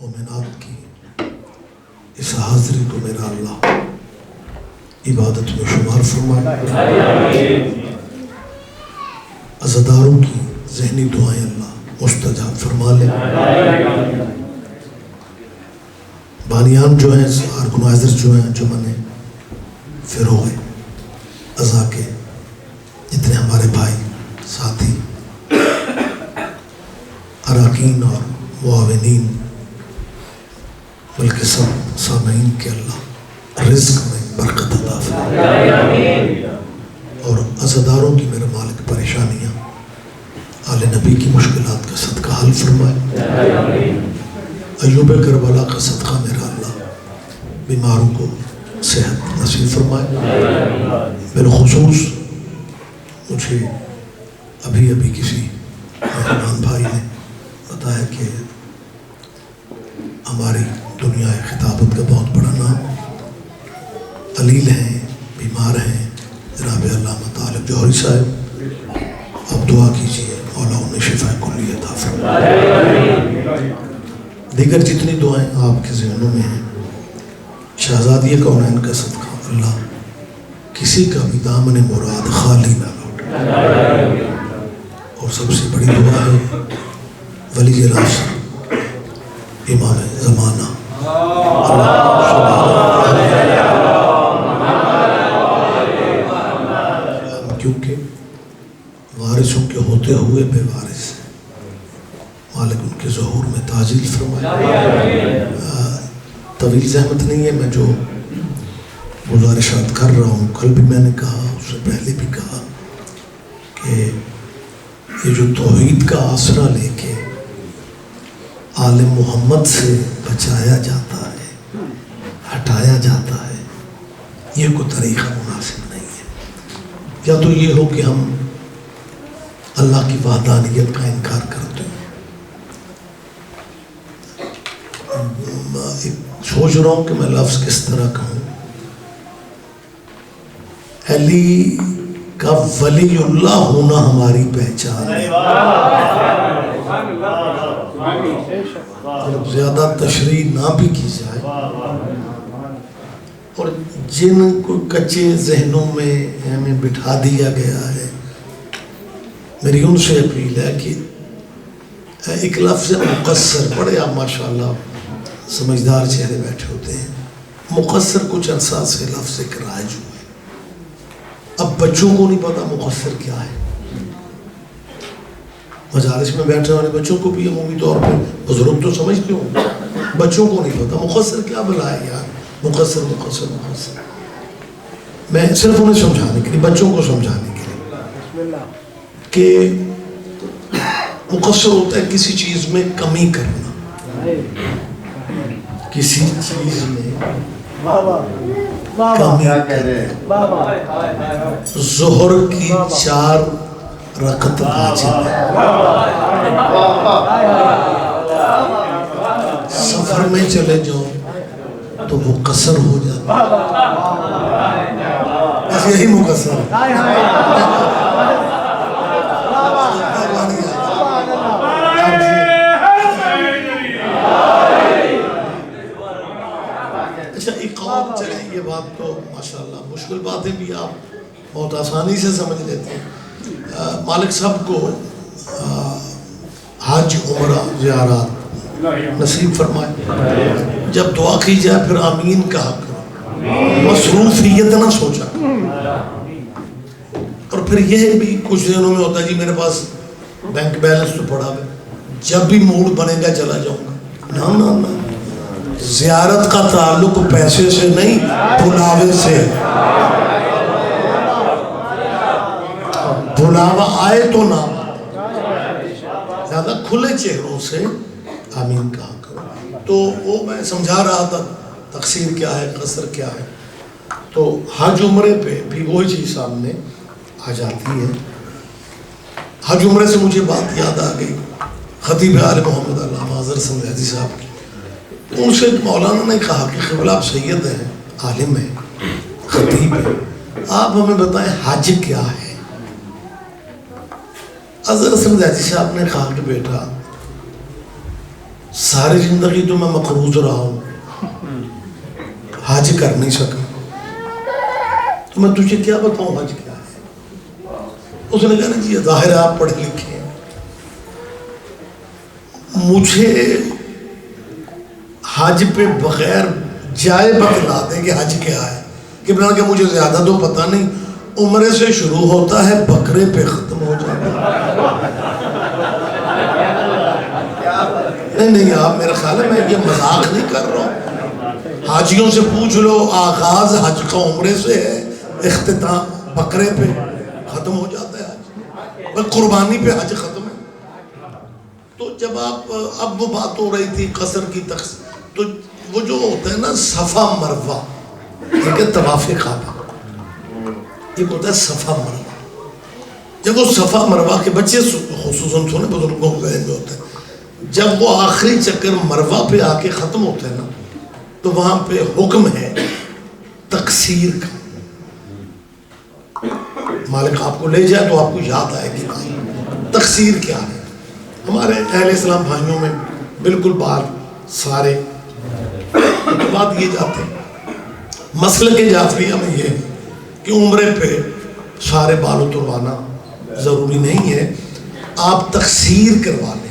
مومنات کی اس حاضری کو میرا اللہ عبادت میں شمار فرمائے، عزاداروں کی ذہنی دعائیں اللہ مستجاب فرما لے، بانیان جو ہیں آرگنائزر جو ہیں انجمن فروغ عزا کے جتنے ہمارے بھائی ساتھی اراکین اور معاونین بلکہ سب سامعین کے اللہ رزق میں برکت عطا فرمائے، اور عزاداروں کی میرے مالک پریشانیاں آل نبی کی مشکلات کا صدقہ حل فرمائے، ایوب کربلا کا صدقہ میرا اللہ بیماروں کو صحت نصیب فرمائے۔ بالخصوص مجھے ابھی کسی مہمان بھائی نے بتایا کہ ہماری دنیا خطابت کا بہت بڑا نام علیل ہیں، بیمار ہیں، جناب علامہ طالب جوہری صاحب، آپ دعا کیجئے مولا انہیں شفا کلی عطا فرمائے۔ دیگر جتنی دعائیں آپ کے ذہنوں میں ہیں، شہزادی کونین کا صدقہ اللہ کسی کا بھی دامن مراد خالی نہ لوٹے، اور سب سے بڑی دعا ہے ولی العصر امام زمانہ کیونکہ وارثوں کے ہوتے ہوئے بے وارث ہیں، مالک ان کے ظہور میں تاجیل فرمائے۔ طویل زحمت نہیں ہے، میں جو گزارشات کر رہا ہوں کل بھی میں نے کہا، اس سے پہلے بھی کہا کہ یہ جو توحید کا آسرا لے کے آل محمد سے بچایا جاتا ہے، ہٹایا جاتا ہے، یہ کوئی طریقہ مناسب نہیں ہے۔ یا تو یہ ہو کہ ہم اللہ کی وحدانیت کا انکار کرتے ہیں۔ سوچ رہا ہوں کہ میں لفظ کس طرح کہوں، علی کا ولی اللہ ہونا ہماری پہچان ہے، زیادہ تشریح نہ بھی کی جائے، اور جن کو کچے ذہنوں میں ہمیں بٹھا دیا گیا ہے، میری ان سے اپیل ہے کہ ایک لفظ مقصر، بڑے آپ ماشاءاللہ سمجھدار چہرے بیٹھے ہوتے ہیں، مقصر کچھ عرصہ سے لفظ ایک رائج ہوا ہے، اب بچوں کو نہیں پتا مقصر کیا ہے۔ مجالس میں بیٹھنے والے بچوں کو بھی عمومی طور پہ، بزرگ تو سمجھتے ہوں، بچوں کو نہیں پتا مقصر کیا بلا ہے یار، مقصر مقصر مقصر۔ میں صرف انہیں سمجھانے کے لیے، بچوں کو سمجھانے کے لیے کہ مقصر ہوتا ہے کسی چیز میں کمی کرنا، کسی چیز میں کمی کرنا۔ ظہر کی 4 رکعت واجب ہے، سفر میں چلے جاؤ تو وہ قصر ہو جاتا ہے، بس یہی مقصر ہے۔ اچھا اقامت چلیں، یہ بات تو ماشاءاللہ مشکل باتیں بھی آپ بہت آسانی سے سمجھ لیتے ہیں۔ مالک صاحب کو حج عمرہ زیارات نصیب فرمائے، جب دعا کی جائے پھر آمین کہا کرو، مصروفیت نہ سوچا، اور پھر یہ بھی کچھ دنوں میں ہوتا ہے جی میرے پاس بینک بیلنس تو پڑا ہے، جب بھی موڈ بنے گا چلا جاؤں گا، نہ زیارت کا تعلق پیسے سے نہیں بلاوے سے، بلاوا آئے تو نہ، زیادہ کھلے چہروں سے آمین کہا کرو۔ تو وہ میں سمجھا رہا تھا تقصیر کیا ہے، قصر کیا ہے، تو حج عمرے پہ بھی وہی چیز سامنے آ جاتی ہے۔ حج عمرے سے مجھے بات یاد آ گئی، خطیب آل محمد علامہ اظہر سندھی صاحب کی، ان سے مولانا نے کہا کہ قبلہ آپ سید ہیں، عالم ہیں، خطیب ہیں، آپ ہمیں بتائیں حج کیا ہے۔ اظہر سندھی صاحب نے کہا کہ بیٹا ساری زندگی تو میں مقروض رہا ہوں, حج کر نہیں سکا, تو میں تجھے کیا بتاؤں حج کیا ہے. اس نے کہا نا جی ظاہر ہے آپ پڑھے لکھے ہیں, مجھے حج پہ بغیر جائے بتلا دے کہ حج کیا ہے, کہ بنا کہ مجھے زیادہ تو پتہ نہیں, عمرے سے شروع ہوتا ہے بکرے پہ ختم ہو جاتا ہے. نہیں آپ میرا خیال ہے میں یہ مذاق نہیں کر رہا ہوں, حاجیوں سے پوچھ لو آغاز حج کا عمرے سے ہے, اختتام بکرے پہ ختم ہو جاتا ہے حج, بس قربانی پہ حج ختم ہے. تو جب اب وہ بات ہو رہی تھی قصر کی تو وہ جو ہوتا ہے نا صفا مروہ, ایک ہے طواف کعبہ, ایک ہوتا ہے صفا مروہ. جب وہ صفا مروہ کے بچے خصوصاً سونے بزرگوں کے ذہن میں ہوتا ہے, جب وہ آخری چکر مروہ پہ آ کے ختم ہوتا ہے نا, تو وہاں پہ حکم ہے تقصیر کا. مالک آپ کو لے جائے تو آپ کو یاد آئے گی بھائی تقصیر کیا ہے. ہمارے اہل اسلام بھائیوں میں بالکل بال سارے بات یہ جاتے ہیں, مسلک جعفریہ میں یہ ہے کہ عمرے پہ سارے بال اتروانا ضروری نہیں ہے, آپ تقصیر کروا لیں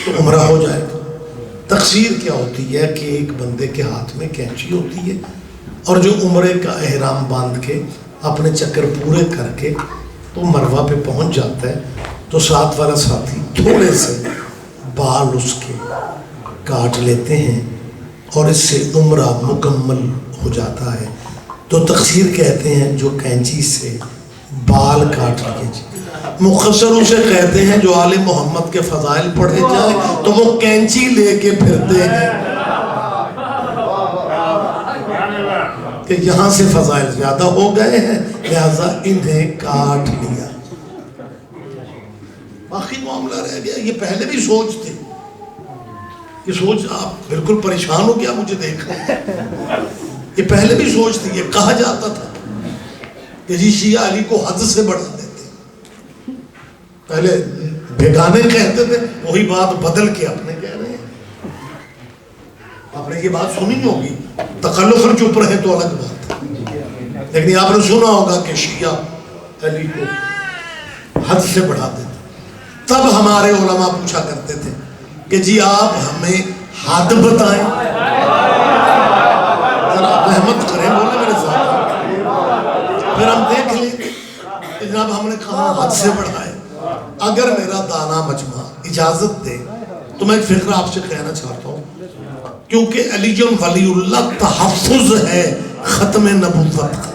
تو عمرہ ہو جائے گا. تقصیر کیا ہوتی ہے کہ ایک بندے کے ہاتھ میں کینچی ہوتی ہے, اور جو عمرے کا احرام باندھ کے اپنے چکر پورے کر کے وہ مروہ پہ پہنچ جاتا ہے, تو ساتھ والا ساتھی تھوڑے سے بال اس کے کاٹ لیتے ہیں اور اس سے عمرہ مکمل ہو جاتا ہے. تو تقصیر کہتے ہیں جو کینچی سے بال کاٹ لیے. مختصر اسے کہتے ہیں جو آل محمد کے فضائل پڑھے جائیں تو وہ کینچی لے کے پھرتے ہیں کہ یہاں سے فضائل زیادہ ہو گئے ہیں لہذا انہیں کاٹ لیا. باقی معاملہ رہ گیا. یہ پہلے بھی سوچ تھی, یہ سوچ آپ بالکل پریشان ہو گیا مجھے دیکھ کر. یہ پہلے بھی سوچ تھی, یہ کہا جاتا تھا کہ جی شیعہ علی کو حد سے بڑھا دیتے. پہلے بیگانے کہتے تھے, وہی بات بدل کے اپنے کہہ رہے ہیں. آپ نے یہ بات سنی ہوگی, تکلف اور چپ رہے تو الگ بات ہے, لیکن آپ نے سنا ہوگا کہ شیعہ علی کو حد سے بڑھا دیتے. تب ہمارے علماء پوچھا کرتے تھے کہ جی آپ ہمیں حد بتائیں, ذرا رحمت کریں, بولے میرے ساتھ, پھر ہم دیکھ لیں کہ جناب ہم نے کہا حد سے بڑھائے. اگر میرا دانا مجمع اجازت دے تو میں ایک فکرہ آپ سے کہنا چاہتا ہوں, کیونکہ علی ولی اللہ تحفظ ہے ختم نبوت کا.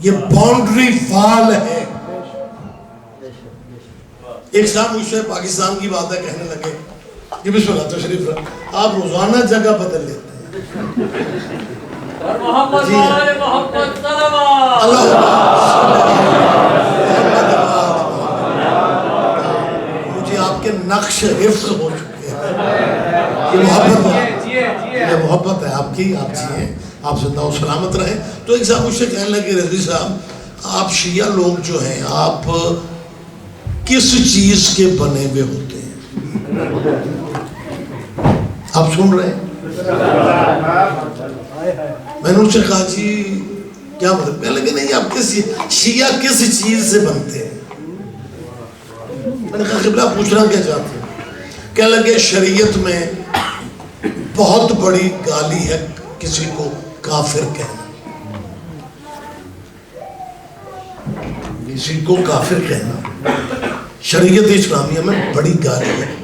یہ باؤنڈری وال ہے. ایک صاحب مجھ سے پاکستان کی بات ہے کہنے لگے کہ بسم اللہ تشریف رکھ, آپ روزانہ جگہ بدل لیتے ہیں. محمد جی محمد صلوات مجھے آپ کے نقش حفظ ہو چکے ہیں. یہ محبت ہے آپ کی, آپ جیئیں, آپ زندہ و سلامت رہیں. تو ایک صاحب مجھ سے کہنے لگے رضوی صاحب آپ شیعہ لوگ جو ہیں آپ کس چیز کے بنے ہوئے ہوتے ہیں؟ آپ سن رہے ہیں؟ میں نے ان سے کہا جی کیا مطلب؟ کہنے لگے نہیں آپ شیعہ کس چیز سے بنتے ہیں؟ میں نے کہا قبلہ پوچھنا کیا چاہتے ہیں؟ کہنے لگے شریعت میں بہت بڑی گالی ہے کسی کو کافر کہنا. کسی کو کافر کہنا شریعت اسلامیہ میں بڑی گالی ہے.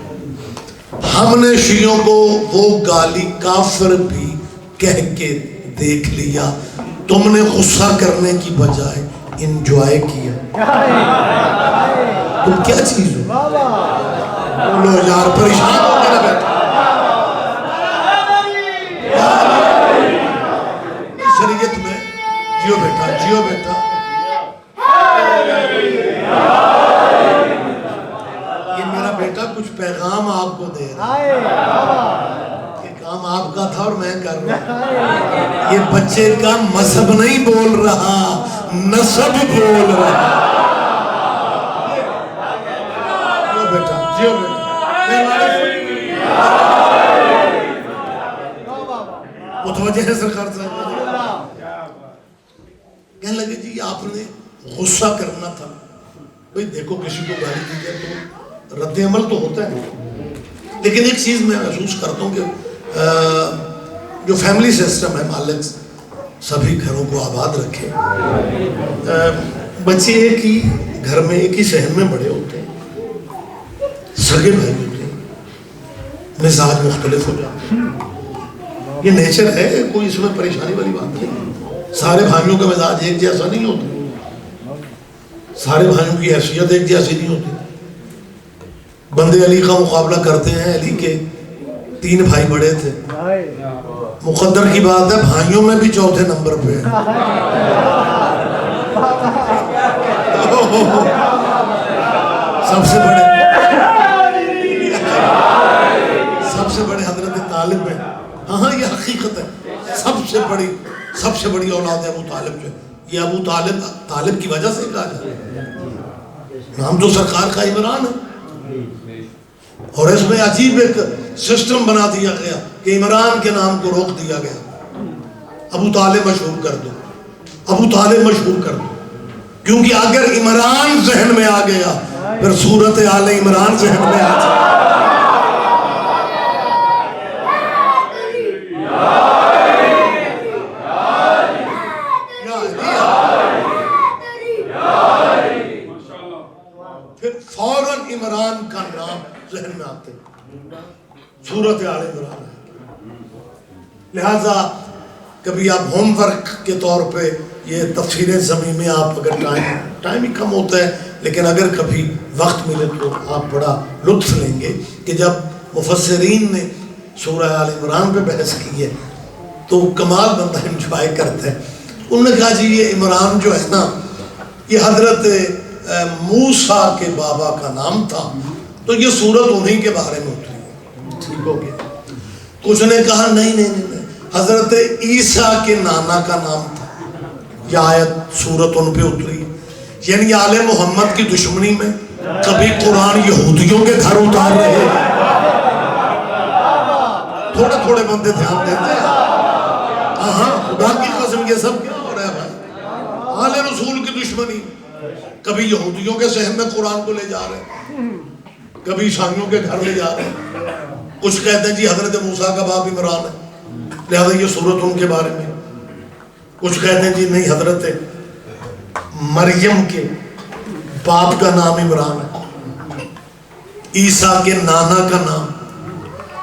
ہم نے شیعوں کو وہ گالی کافر بھی کہہ کے دیکھ لیا, تم نے غصہ کرنے کی بجائے انجوائے کیا. تم کیا چیز ہو؟ بولو یار پریشان ہو کے نہ بیٹھا. شریعت میں جیو بیٹا, جیو بیٹا, یہ میرا بیٹا کچھ پیغام آپ کو دے رہا ہے. یہ کام آپ کا تھا اور میں کر رہا ہوں. یہ بچے کا مذہب نہیں بول رہا, نسب بول رہا. بیٹا جیو بیٹا متوجہ ہے سرکار صاحب؟ کہنے لگے جی آپ نے غصہ کرنا تھا. بھئی دیکھو کسی کو گالی دی جائے تو رد عمل تو ہوتا ہے, لیکن ایک چیز میں محسوس کرتا ہوں کہ جو فیملی سسٹم ہے مالک سبھی گھروں کو آباد رکھے. بچے ایک ہی گھر میں ایک ہی شہر میں بڑے ہوتے ہیں, سگے بھائی ہوتے ہیں, مزاج مختلف ہو جاتے ہیں. یہ نیچر ہے, کوئی اس میں پریشانی والی بات نہیں. سارے بھائیوں کا مزاج ایک جیسا نہیں ہوتا, سارے بھائیوں کی حیثیت ایک جیسی نہیں ہوتی. بندے علی کا مقابلہ کرتے ہیں, علی کے 3 بھائی بڑے تھے, مقدر کی بات ہے بھائیوں میں بھی چوتھے نمبر پہ ہے. سب سے بڑے حضرت طالب ہیں. ہاں یہ حقیقت ہے, سب سے بڑی اولاد ہے ابو طالب جو ہے. یہ ابو طالب کی وجہ سے کہا جاتا ہے, نام تو سرکار کا عمران ہے, اور اس میں عجیب ایک سسٹم بنا دیا گیا کہ عمران کے نام کو روک دیا گیا. ابو طالب مشہور کر دو, ابو طالب مشہور کر دو, کیونکہ اگر عمران ذہن میں آ گیا پھر صورت آل عمران ذہن میں آ جائے. پھر فوراً عمران کا نام ذہن میں آتے صورت آل عمران ہے. لہذا کبھی آپ ہوم ورک کے طور پہ یہ تفسیر زمین میں آپ اگر ٹائم ہی کم ہوتا ہے, لیکن اگر کبھی وقت ملے تو آپ بڑا لطف لیں گے کہ جب مفسرین نے سورہ آل عمران پہ بحث کی ہے تو کمال بندہ انجوائے کرتا ہے. انہوں نے کہا جی یہ عمران جو ہے نا یہ حضرت موسیٰ کے بابا کا نام تھا, تو یہ سورت انہی کے بارے میں اتری ہے. ٹھیک ہو گیا. کچھ نے کہا نہیں حضرت عیسیٰ کے نانا کا نام تھا, یہ آیت سورت ان پہ اتری. یعنی آل محمد کی دشمنی میں کبھی قرآن یہودیوں کے گھر اتار رہے ہیں. تھوڑے بندے دھیان دیتے ہیں. ہاں خدا کی قسم یہ سب کیا ہو رہا ہے بھائی؟ آل رسول کی دشمنی, کبھی یہودیوں کے صحن میں قرآن کو لے جا رہے ہیں, کبھی عیسائیوں کے گھر لے جا رہے ہیں. کچھ کہتے ہیں جی حضرت موسیٰ کا باپ عمران ہے لہذا یہ سورت ان کے بارے میں. کچھ کہتے ہیں جی نہیں حضرت مریم کے باپ کا نام عمران ہے, عیسیٰ کے نانا کا نام.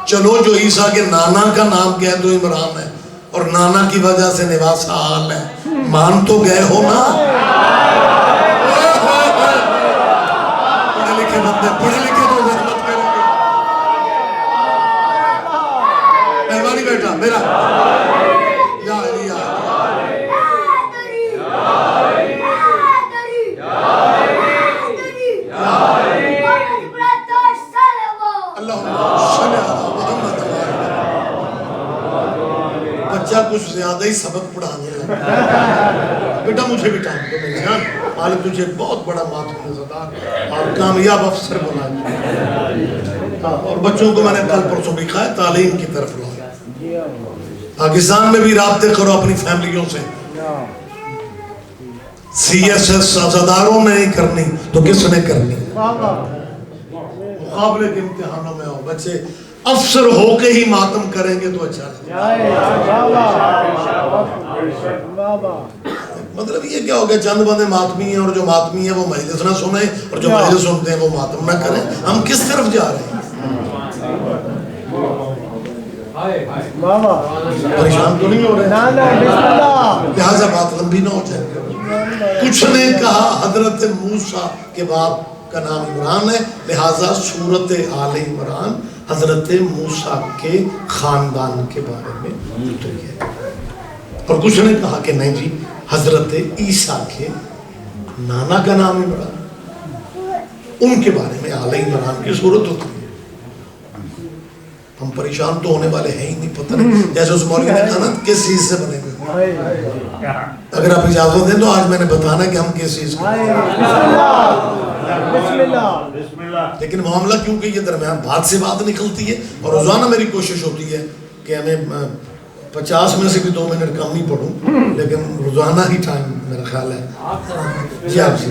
چلو جو عیسیٰ کے نانا کا نام کہہ تو عمران ہے اور نانا کی وجہ سے نواسہ حال ہے, مان تو گئے ہو نا. پڑھے لکھے بندے پڑھے لکھے تو زحمت کریں گے. مہربانی بیٹا میرا یا علی یا بچہ کچھ زیادہ ہی سبق پڑھانے لگا. بیٹا مجھے بھی ٹائم دو میری جان, مالک تجھے بہت بڑا ماتم نظردار اور کامیاب افسر بنا. اور بچوں کو میں نے کل پرسوں بھی کہا ہے تعلیم کی طرف لاؤ. پاکستان میں بھی رابطے کرو اپنی فیملیوں سے. سی ایس ایس سازاداروں نے نہیں کرنی تو کس نے کرنی؟ مقابلے کے امتحانوں میں ہو. بچے افسر ہو کے ہی ماتم کریں گے تو اچھا مطلب یہ کیا ہو گیا چند بندے ماتمی ہیں اور جو ماتمی ہیں وہ مجلس نہ سنیں اور جو مجلس سنتے ہیں وہ ماتم نہ کریں. ہم کس طرف جا رہے ہیں؟ پریشان تو نہیں ہو رہے؟ لہذا بات لمبی نہ ہو جائے. کچھ نے کہا حضرت موسیٰ کے باپ کا نام عمران ہے لہذا سورت آل عمران حضرت موسیٰ کے خاندان کے بارے میں اتری ہے. اور کچھ نے کہا کہ نہیں جی حضرت عیسیٰ کے نانا کا نام عمران, ان کے بارے میں آل عمران کی صورت اتری ہے. ہم پریشان تو ہونے والے ہیں ہی نہیں, پتہ نہیں جیسے اس مولوی نے کہا نا کس چیز سے بنے گئے. اگر آپ اجازت دیں تو آج میں نے بتانا کہ ہم کس چیز کو، لیکن معاملہ کیونکہ یہ درمیان بات سے بات نکلتی ہے اور روزانہ میری کوشش ہوتی ہے کہ ہمیں 50 میں سے بھی 2 منٹ کم نہیں پڑھوں، لیکن روزانہ ہی ٹائم میرا خیال ہے جی آپ سے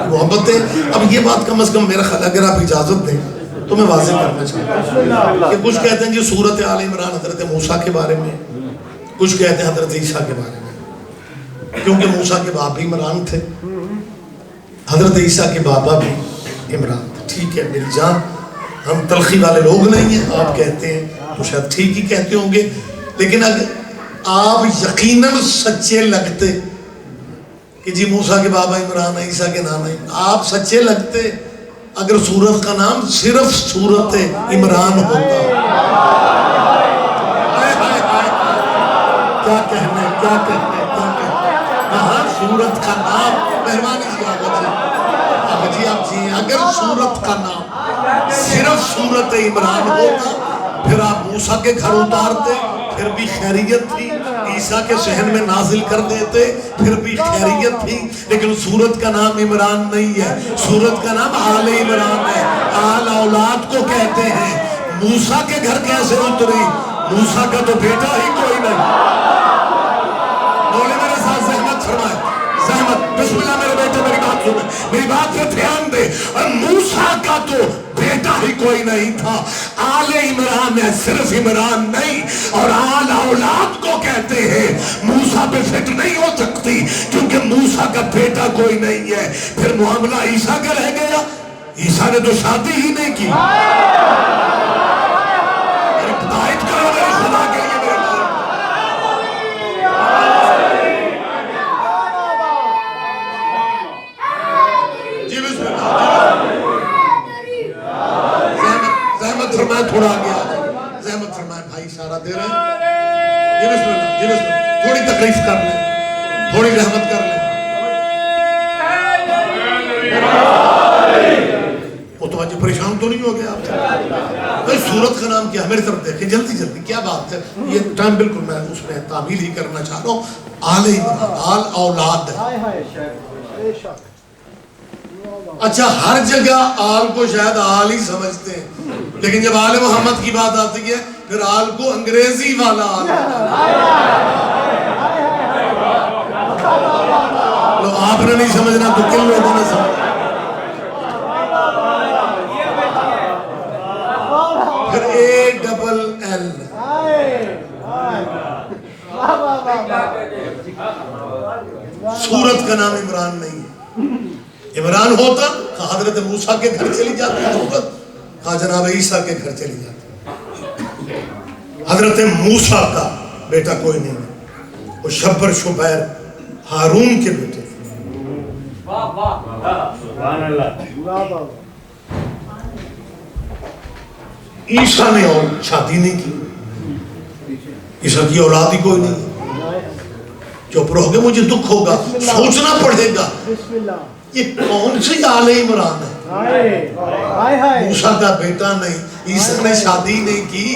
محبت ہے۔ اب یہ بات کم از کم میرا خیال ہے اگر آپ اجازت دیں تو میں واضح کرنا چاہتا ہوں کہ کچھ کہتے ہیں جی سورت آل عمران حضرت موسیٰ کے بارے میں، کچھ کہتے ہیں حضرت عیسیٰ کے بارے میں، کیونکہ موسیٰ کے باپ بھی عمران تھے، حضرت عیسیٰ کے بابا بھی عمران تھے۔ ٹھیک ہے میری جان، ہم تلخی والے لوگ نہیں ہیں، آپ کہتے ہیں تو شاید ٹھیک ہی کہتے ہوں گے، لیکن اگر آپ یقیناً سچے لگتے کہ جی موسیٰ کے بابا عمران ہے، عیسیٰ کے نانا ہے، آپ سچے لگتے اگر سورت کا نام صرف سورت عمران ہوتا۔ کیا کہنے کیا کہنے کیا کہنے، ہاں سورت کا نام، مہربانی جی آگا جی آپ جی، اگر سورت کا نام صرف سورت عمران ہوتا پھر آپ موسیٰ کے گھر اتارتے، پھر بھی خیریت تھی، عیسیٰ کے صحن میں نازل کر دیتے، پھر بھی خیریت تھی، لیکن سورت کا نام عمران نہیں ہے، سورت کا نام آل عمران ہے، آل اولاد کو کہتے ہیں۔ موسیٰ کے گھر کیسے اتری؟ موسیٰ کا تو بیٹا ہی کوئی نہیں۔ بولے میرے ساتھ زحمت فرمائے، زحمت، بسم اللہ میرے بیٹے میری بات سنیں، میری بات پہ دھیان دے، اور موسیٰ کا تو بیٹا ہی کوئی نہیں تھا، آل عمران ہے، صرف عمران نہیں، اور آل اولاد کو کہتے ہیں۔ موسیٰ پہ فٹ نہیں ہو سکتی کیونکہ موسیٰ کا بیٹا کوئی نہیں ہے۔ پھر معاملہ عیسیٰ کا رہ گیا، عیسیٰ نے تو شادی ہی نہیں کی۔ بدایت کرو میرے خدا کے لیے میرے بھائی۔ جی بسم اللہ، زحمت فرمائے، تھوڑا آگے آ جائے، زحمت فرمائے، بھائی اشارہ دے رہے ہیں۔ جی بسم اللہ، جی بسم اللہ، تھوڑی تکلیف کر لیں، تھوڑی رحمت کر لیں۔ متوجہ پریشان تو نہیں ہو گیا آپ سے؟ سورت کا نام کیا؟ میری طرف دیکھیں جلدی جلدی، کیا بات ہے؟ یہ ٹائم بالکل میں اس میں تعمیل ہی کرنا چاہ رہا ہوں۔ آل عمران، آل اولاد ہے۔ اچھا ہر جگہ آل کو شاید آل ہی سمجھتے ہیں، لیکن جب آل محمد کی بات آتی ہے پھر آل کو انگریزی والا آل، لو آپ نے نہیں سمجھنا تو کن لوگوں نے سمجھنا؟ پھر ALL، سورت کا نام عمران نہیں ہے۔ عمران ہوتا کہا حضرت موسیٰ کے گھر چلی جاتی سورت، کہا جناب عیسیٰ کے گھر چلی جاتی۔ حضرت موسیٰ کا بیٹا کوئی نہیں ہے، وہ شبر شبیر ہارون کے بیٹے۔ عیسیٰ نے اور شادی نہیں کی، عیسیٰ کی اولاد ہی کوئی نہیں۔ چپ رہو گے مجھے دکھ ہوگا، سوچنا پڑے گا یہ کون سی آل عمران ہے؟ موسیٰ کا بیٹا نہیں، عیسیٰ نے شادی نہیں کی،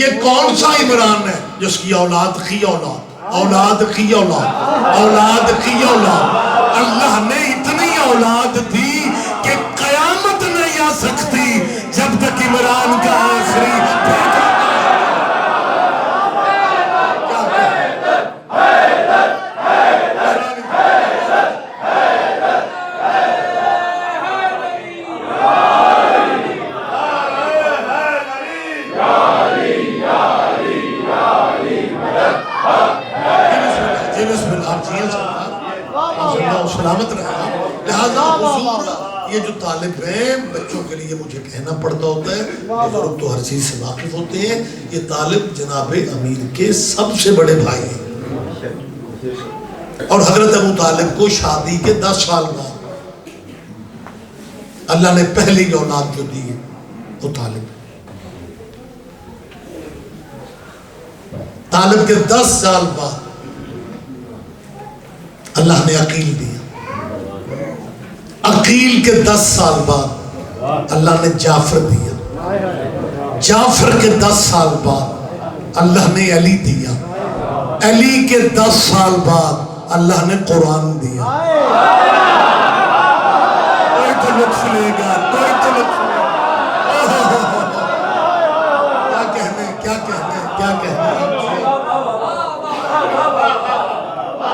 یہ کون سا عمران ہے جس کی اولاد کی اولاد، اولاد کی اولاد، اولاد کی اولاد؟ اللہ نے اتنی اولاد دی کہ قیامت نہیں آ سکتی جب تک عمران کا آخری بیٹا۔ سلامت رہا۔ لہذا حضور یہ جو طالب ہیں بچوں کے لیے مجھے کہنا پڑتا ہوتا ہے، بزرگ تو ہر چیز سے واقف ہوتے ہیں، یہ طالب جناب امیر کے سب سے بڑے بھائی ہیں، اور حضرت ابو طالب کو شادی کے 10 سال بعد اللہ نے پہلی اولاد جو دی ہے وہ طالب کے 10 سال بعد اللہ نے عقیل دیا، عقیل کے 10 سال بعد اللہ نے جعفر دیا، جعفر کے 10 سال بعد اللہ نے علی دیا، علی کے 10 سال بعد اللہ نے قرآن دیا. کوئی تو لطف لے گا, کوئی تو لطف لے گا. کیا کہنے, کیا کہنے, کیا کہنے.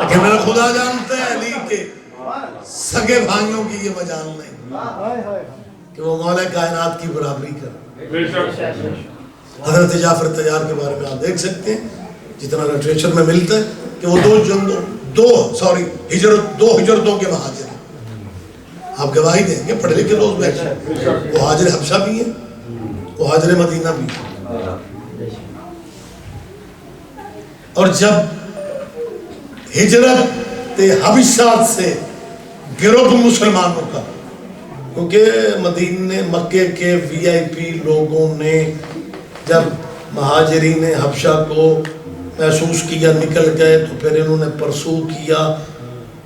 لیکن میرا خدا جانتا ہے علی کے سگے بھائیوں کی یہ مجال نہیں کہ وہ مولا کائنات کی برابری کرے. حضرت جعفر طیار کے بارے میں آپ دیکھ سکتے ہیں, جتنا لٹریچر میں ملتا ہے کہ وہ دو ہجرتوں کے مہاجر ہیں. آپ گواہی دیں گے, پڑھے لکھے لوگ بیٹھے ہیں. وہ حاجر حبشہ بھی ہیں, وہ حاجر مدینہ بھی ہیں. اور جب ہجرت حبشہ سے گروپ مسلمانوں کا, کیونکہ مدینے مکے کے وی آئی پی لوگوں نے جب مہاجرین حبشہ کو محسوس کیا نکل گئے تو پھر انہوں نے پرسو کیا,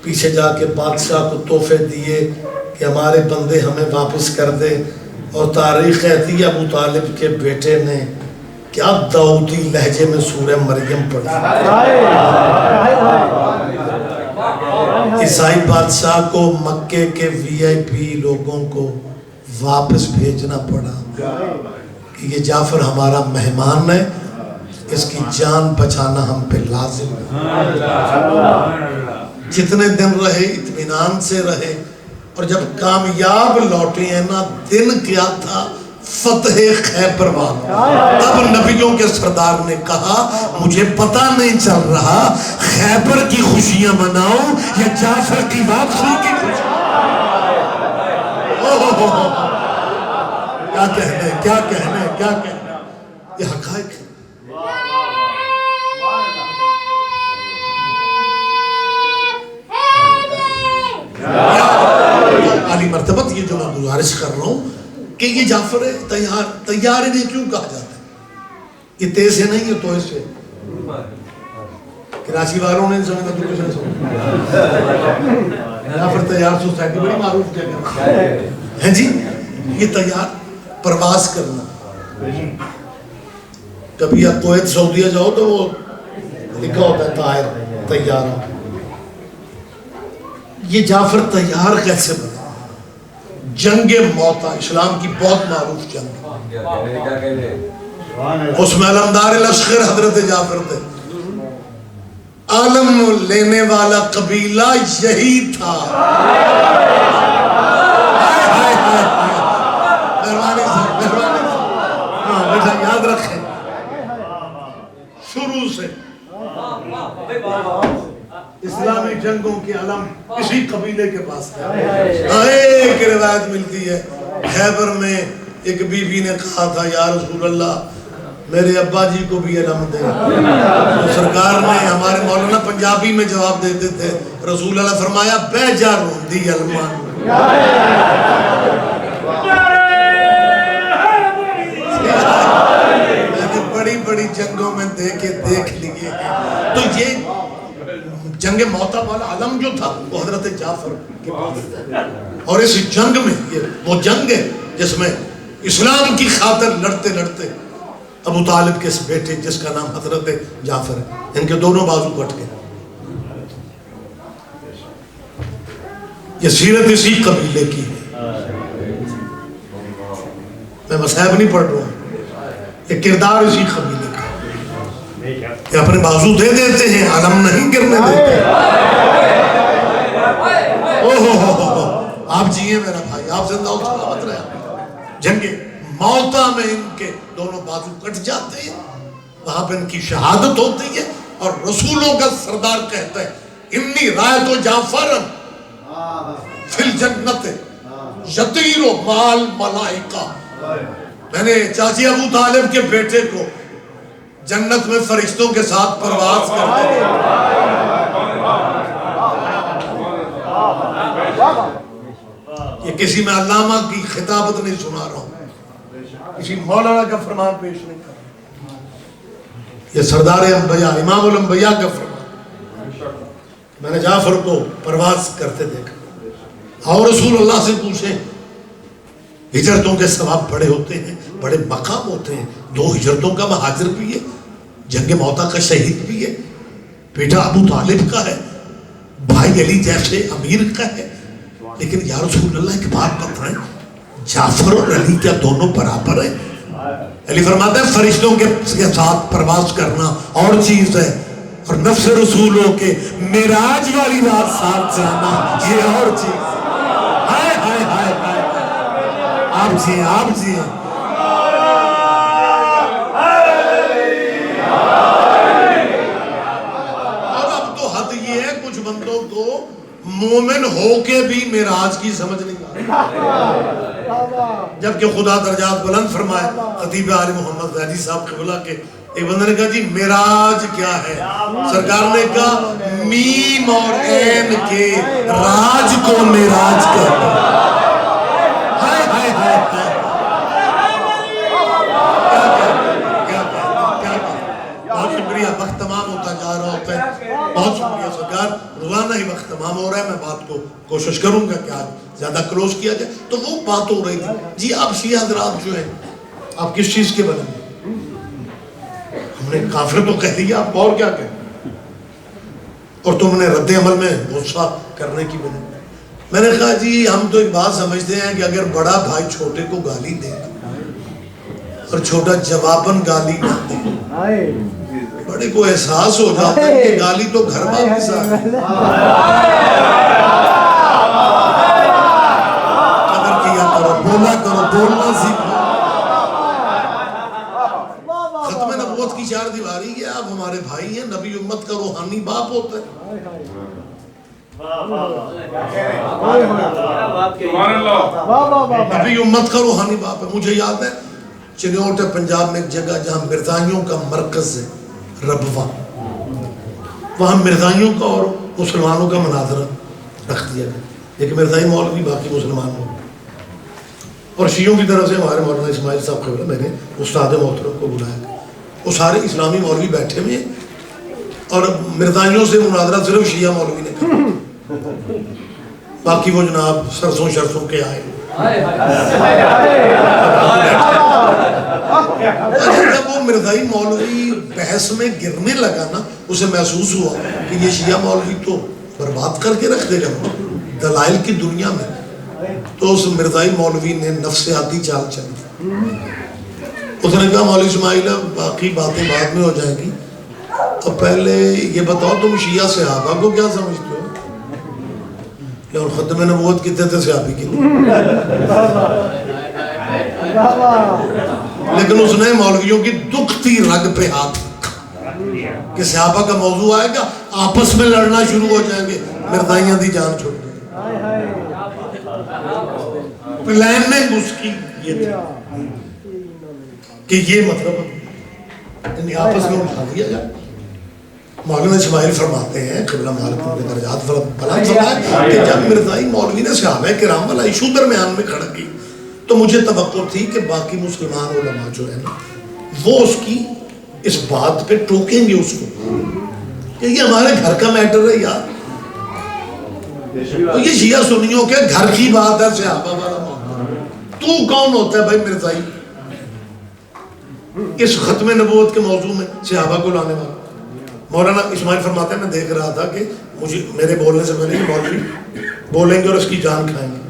پیچھے جا کے بادشاہ کو تحفے دیے کہ ہمارے بندے ہمیں واپس کر دے. اور تاریخ کہتی ہے ابو طالب کے بیٹے نے کیا داؤدی لہجے میں سورہ مریم پڑھی. عیسائی بادشاہ کو مکے کے وی آئی پی لوگوں کو واپس بھیجنا پڑا کہ یہ جعفر ہمارا مہمان ہے, اس کی جان بچانا ہم پہ لازم ہے. جتنے دن رہے اطمینان سے رہے, اور جب کامیاب لوٹے ہیں نا, دن کیا تھا فتح خیبر والا. تب نبیوں کے سردار نے کہا مجھے پتہ نہیں چل رہا خیبر کی خوشیاں مناؤں یا جعفر کی واپسی کی خوشیاں. کیا کہنے, کیا کہنے, کیا کہنے. یہ حقائق ہے. عالی مرتبت یہ جو میں گزارش کر رہا ہوں کہ یہ جعفر طیار انہیں کیوں کہا جاتا ہے. یہ تیز سے نہیں, یہ تو سے. کراچی والوں نے سمجھا تو کچھ نہیں سمجھا. جعفر طیار سوسائٹی بڑی معروف کیا ہے جی. یہ طیار پرواز کرنا. کبھی آپ کویت سعودیہ جاؤ تو وہ لکھا ہوتا ہے طائر طیار. یہ جعفر طیار کیسے بنا؟ جنگ موتا, اسلام کی بہت معروف جنگ, اس میں علمدار لشکر حضرت جعفر تھے. عالم لینے والا قبیلہ یہی تھا. مہربانی سے, ہاں بیٹا یاد رکھیں, شروع سے اسلامی جنگوں کی علم اسی قبیلے کے پاس تھا. ایک روایت ملتی ہے خیبر میں ایک بی بی نے کہا تھا یا رسول اللہ میرے ابا جی کو بھی علم دے. تو سرکار نے, ہمارے مولانا پنجابی میں جواب دیتے تھے, رسول اللہ فرمایا بے جا روندی علمان. میں نے بڑی بڑی جنگوں میں دیکھ لیے. تو یہ جنگ موتا والا علم جو تھا وہ حضرت جعفر کے پاس تھا. اور اس جنگ میں, یہ وہ جنگ ہے جس میں اسلام کی خاطر لڑتے لڑتے ابو طالب کے بیٹے جس کا نام حضرت جعفر ہے, ان کے دونوں بازو کٹ گئے. یہ سیرت اسی قبیلے کی ہے. میں مصائب نہیں پڑھ رہا ہوں, یہ کردار اسی قبیلے کا. کہ اپنے بازو دے دیتے ہیں, علم نہیں گرنے دیتے. آپ جیئے میرا بھائی, آپ زندہ ہو سلامت رہے. جنگ موتا میں ان کے دونوں بازو کٹ جاتے ہیں, وہاں پہ ان کی شہادت ہوتی ہے. اور رسولوں کا سردار کہتا ہے انی رایت و جعفر فی الجنت یطیر مال ملائکہ. میں نے چاچی ابو طالب کے بیٹے کو جنت میں فرشتوں کے ساتھ پرواز کرتے ہیں. یہ کسی میں علامہ کی خطابت نہیں سنا رہا ہوں, کسی مولانا کا فرمان پیش نہیں کر رہا ہوں. یہ سردار انبیاء امام الانبیاء کا فرمان. میں نے جعفر کو پرواز کرتے دیکھا. اور رسول اللہ سے پوچھیں, ہجرتوں کے ثواب بڑے ہوتے ہیں, بڑے مقام ہوتے ہیں. 2 ہجرتوں کا مہاجر بھی ہے, جنگ موتا کا شہید بھی ہے, بیٹا ابو طالب کا ہے. بھائی علی جیسے امیر کا ہے، لیکن یا رسول اللہ ایک بات بتائیں، جعفر اور علی کیا دونوں برابر ہیں؟ علی فرماتا ہے فرشتوں کے ساتھ پرواز کرنا اور چیز ہے، اور نفس رسول ہو کے معراج والی رات ساتھ جانا یہ اور چیز ہے۔ ہائے ہائے ہائے ہائے، آپ جی آپ جی اور اب تو حد یہ ہے کچھ بندوں کو مومن ہو کے بھی معراج کی سمجھ نہیں آتی، جبکہ خدا درجات بلند فرمائے۔ خطیب عالی محمد زیدی صاحب قبلہ کے ایک بندے نے کہا جی معراج کیا ہے؟ سرکار نے کہا میم اور عین کے راج کو معراج کہتے ہیں۔ ہائے ہائے ہائے ہائے، بہت شکریہ، وقت تمام ہوتا جا رہا ہوتا ہے، بہت شکریہ سرکار، روزانہ ہی وقت تمام ہو رہا ہے، میں بات کو کوشش کروں گا کہ آج زیادہ کلوز کیا جائے۔ تو وہ بات ہو رہی تھی جی آپ شیعہ حضرات جو ہیں آپ کس چیز کے بنے؟ ہم نے کافر تو کہہ دیا، آپ اور کیا کہیں؟ اور تم نے رد عمل میں غصہ کرنے کی بنے۔ میں نے کہا جی ہم تو ایک بات سمجھتے ہیں کہ اگر بڑا بھائی چھوٹے کو گالی دے اور چھوٹا جواباً گالی نہ دے، بڑے کو احساس ہو جاتا ہے کہ گالی تو گھر واپس آ گئی۔ قدر کیا کرو، بولا کرو، بولنا سیکھو۔ ختم نبوت کی چار دیواری ہے، آپ ہمارے بھائی ہیں، نبی امت کا روحانی باپ ہوتا ہے۔ نبی امت کا روحانی باپ ہے۔ مجھے یاد ہے چنیوٹ پنجاب میں ایک جگہ جہاں مرزائیوں کا مرکز ہے، ربوہ، وہاں مرزائیوں کا اور مسلمانوں کا مناظرہ رکھ دیا گیا، ایک مرزائی مولوی باقی مسلمان مولوی، اور شیعوں کی طرف سے ہمارے مولانا اسماعیل صاحب قبلہ میں نے استاد محترم کو بلایا گیا، وہ سارے اسلامی مولوی بیٹھے ہوئے ہیں اور مرزائیوں سے مناظرہ صرف شیعہ مولوی نے کیا، باقی وہ جناب سرسوں شرسوں کے آئے۔ جب وہ مرزائی مولوی بحث میں گرنے لگا نا، اسے محسوس ہوا کہ یہ شیعہ مولوی تو برباد کر کے رکھ دے گا دلائل کی دنیا میں، تو اس مرزائی مولوی نے نفسیاتی چال چلی۔ اس نے کہا مولوی اسماعیل باقی باتیں بعد میں ہو جائیں گی، تو پہلے یہ بتاؤ تم شیعہ صحابہ کو کیا سمجھتے ہو؟ لیکن ختم نبوت کتنے تھے صحابی کے لیے؟ لیکن اس نے مولویوں کی دکھتی رگ پہ ہاتھ کہ صحابہ کا موضوع آئے گا آپس میں لڑنا شروع ہو جائیں گے، مرزائیاں دی جان چھوڑ دیں۔ پلان میں اس کی یہ تھی کہ یہ مطلب یعنی آپس میں اٹھا دیا جائے۔ مولانا اسماعیل فرماتے ہیں قبلہ مالک کے درجات بلند فرمائے کہ جب مرزائی مولوی نے صحابہ کرام والا ایشو درمیان میں کھڑا کی تو مجھے توقع تھی کہ باقی مسلمان علماء جو ہیں نا وہ اس کی اس بات پہ ٹوکیں گے اس کو کہ یہ ہمارے گھر کا میٹر ہے یار، تو یہ شیعہ سنیوں کے گھر کی بات ہے صحابہ والا معاملہ، تو کون ہوتا ہے بھائی مرزائی اس ختم نبوت کے موضوع میں صحابہ کو لانے والا؟ مولانا اسماعیل فرماتے ہیں میں دیکھ رہا تھا کہ مجھے میرے بولنے سے پہلے مولوی بولیں گے اور اس کی جان کھائیں گے۔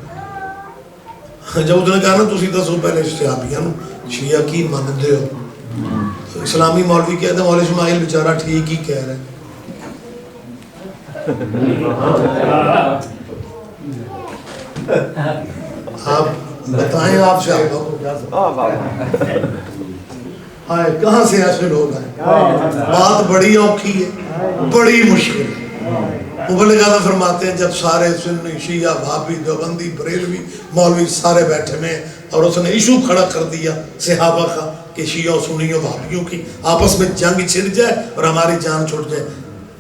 جب اس نے کہا نا تسی دسو پہلے صحابیاں شیعہ کی مانتے ہو، اسلامی مولوی کہتے ہیں مولوی اسماعیل بیچارہ ٹھیک ہی کہہ رہے ہیں۔ آپ بتائیں آپ صحابہ کو کیا سمجھتے؟ آئے کہاں سے ایسے لوگ آئے؟ بات بڑی اوکھی ہے، بڑی مشکل ہے۔ مبلغ فرماتے ہیں جب سارے سنی شیعہ بھابی دیوبندی بریلوی مولوی سارے بیٹھے میں اور اس نے ایشو کھڑا کر دیا صحابہ کا کہ شیعہ و سنیوں بھابیوں کی آپس میں جنگ چھڑ جائے اور ہماری جان چھوٹ جائے،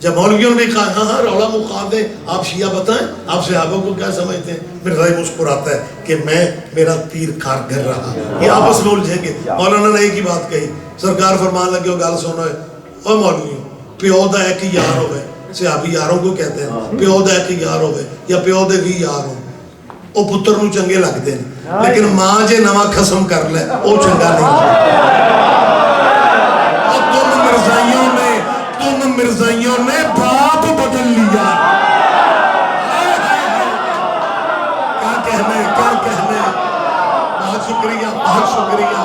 جب مولویوں نے کہا ہاں ہاں رولا مقا دیں آپ شیعہ بتائیں آپ صحابہ کو کیا سمجھتے ہیں، مرزائی مسکراتا ہے کہ میرا تیر کارگر رہا، یہ آپس میں الجھیں گے۔ مولانا نے ایک ہی بات کہی، سرکار فرمان لگے گال سنو ہے او مولویوں پیو دا ہے کہ یار ہوئے، صحابی یاروں کو کہتے ہیں پیو دا ہے کہ یار ہوئے یا پیو دے بھی یار ہو، او پتر نو چنگے لگتے ہیں لیکن ماں جے نواں قسم کر لے او چنگا نہیں۔ تم مرزائیوں نے باپ بدل لیا، شکریہ بہت شکریہ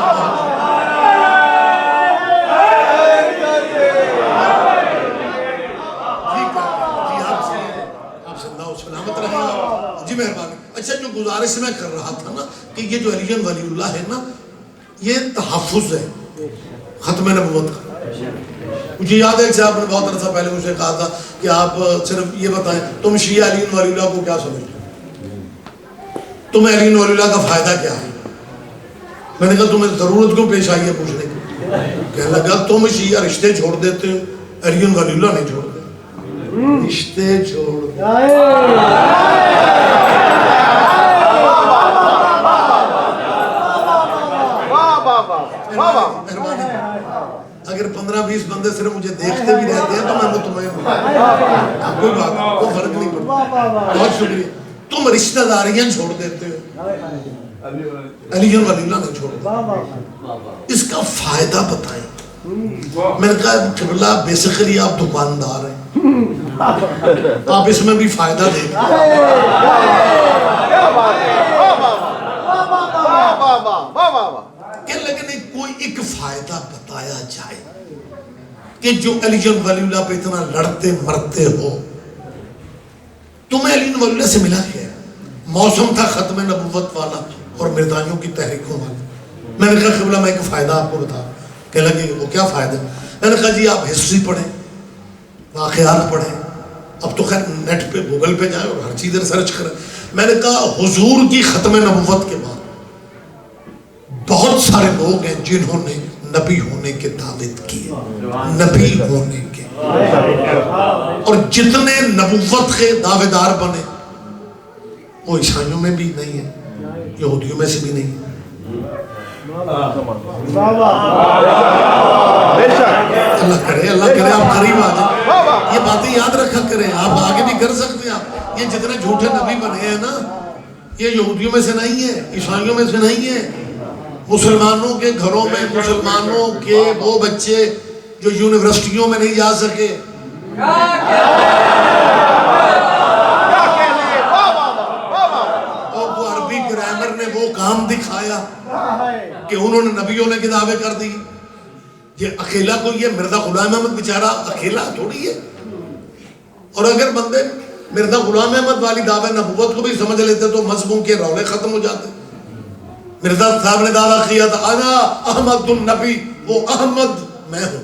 سلامت رہے گا جی مہربانی. اچھا جو گزارش میں کر رہا تھا نا کہ یہ جو علی ولی اللہ ہے نا یہ تحفظ ہے ختم نبوت کا. مجھے یاد ہے کہ آپ نے بہت عرصہ پہلے مجھے کہا تھا کہ آپ صرف یہ بتائیں تم شیعہ علی ولی اللہ کو کیا سمجھتے ہو, تمہیں علی ولی اللہ کا فائدہ کیا ہے. میں نے کہا تمہیں ضرورت کیوں پیش آئی ہے پوچھنے کی. کہنے لگا تم شیعہ رشتے چھوڑ دیتے ہو, علی ولی اللہ نہیں چھوڑتے, رشتے چھوڑ اگر 15-20 بندے صرف مجھے دیکھتے بھی رہتے ہیں تو میں مطمئن ہوں, کوئی بات کوئی فرق نہیں پڑتا. بہت شکریہ. تم رشتہ داریاں چھوڑ دیتے ہو, علی ولی اللہ نہیں چھوڑتے. اس کا فائدہ بتائیں. میں نے کہا قبلہ بیسیکلی آپ دکاندار ہیں, آپ اس میں بھی فائدہ دیکھیں. کہ لیکن کوئی ایک فائدہ بتایا جائے کہ جو علی ولی اللہ پہ اتنا لڑتے مرتے ہو, تمہیں علی ولی اللہ سے ملا کیا؟ موسم تھا ختم نبوت والا اور مردانیوں کی تحریکوں والا. میں نے کہا قبلہ میں ایک فائدہ آپ کو بتا. کہنے لگے وہ کیا فائدہ؟ میں نے کہا جی آپ ہسٹری پڑھیں, واقعات پڑھیں, اب تو خیر نیٹ پہ گوگل پہ جائیں اور ہر چیز سرچ کریں. میں نے کہا حضور کی ختم نبوت کے بعد بہت سارے لوگ ہیں جنہوں نے نبی ہونے کے دعوت کیے, نبی ہونے کے, اور جتنے نبوت کے دعوے دار بنے وہ عیسائیوں میں بھی نہیں ہے, یہودیوں میں سے بھی نہیں ہے. اللہ کرے آپ قریب آ جائیں. یہ باتیں یاد رکھا کریں, آپ آگے بھی کر سکتے ہیں. آپ یہ جتنے جھوٹے نبی بنے ہیں نا یہ یہودیوں میں سے نہیں ہے, عیسائیوں میں سے نہیں ہے. مسلمانوں کے گھروں میں مسلمانوں کے وہ بچے جو یونیورسٹیوں میں نہیں جا سکے, اور وہ عربی گرامر نے وہ کام دکھایا کہ انہوں نے نبیوں نے کتابیں کر دی. یہ اکیلا کوئی ہے مرزا غلام احمد بیچارہ اکیلا تھوڑی ہے. اور اگر بندے مرزا غلام احمد والی دعوے نبوت کو بھی سمجھ لیتے تو مذہبوں کے رولے ختم ہو جاتے. مرزا صاحب نے دعویٰ کیا تھا انا احمد النبی, وہ احمد میں ہوں.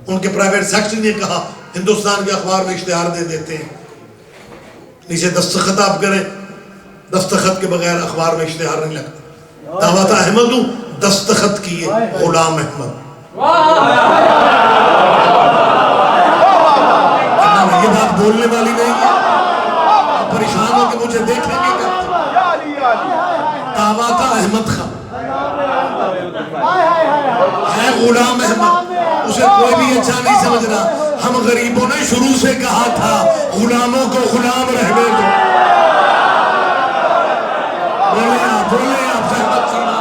ان کے پرائیویٹ سیکٹری نے کہا ہندوستان کے اخبار میں اشتہار دے دیتے ہیں, نیچے دستخط آپ کریں, دستخط کے بغیر اخبار میں اشتہار نہیں لگتا. دعویٰ تھا احمد ہوں, دستخط کیے غلام احمد. یہ بات بولنے والی نہیں ہے, پریشان ہو کے مجھے دیکھیں گے کرتے. دعویٰ تھا احمد خان ہے غلام احمد, اسے کوئی بھی اچھا نہیں سمجھ رہا. ہم غریبوں نے شروع سے کہا تھا غلاموں کو غلام رہنے دو. بولے آپ زحمت سینا.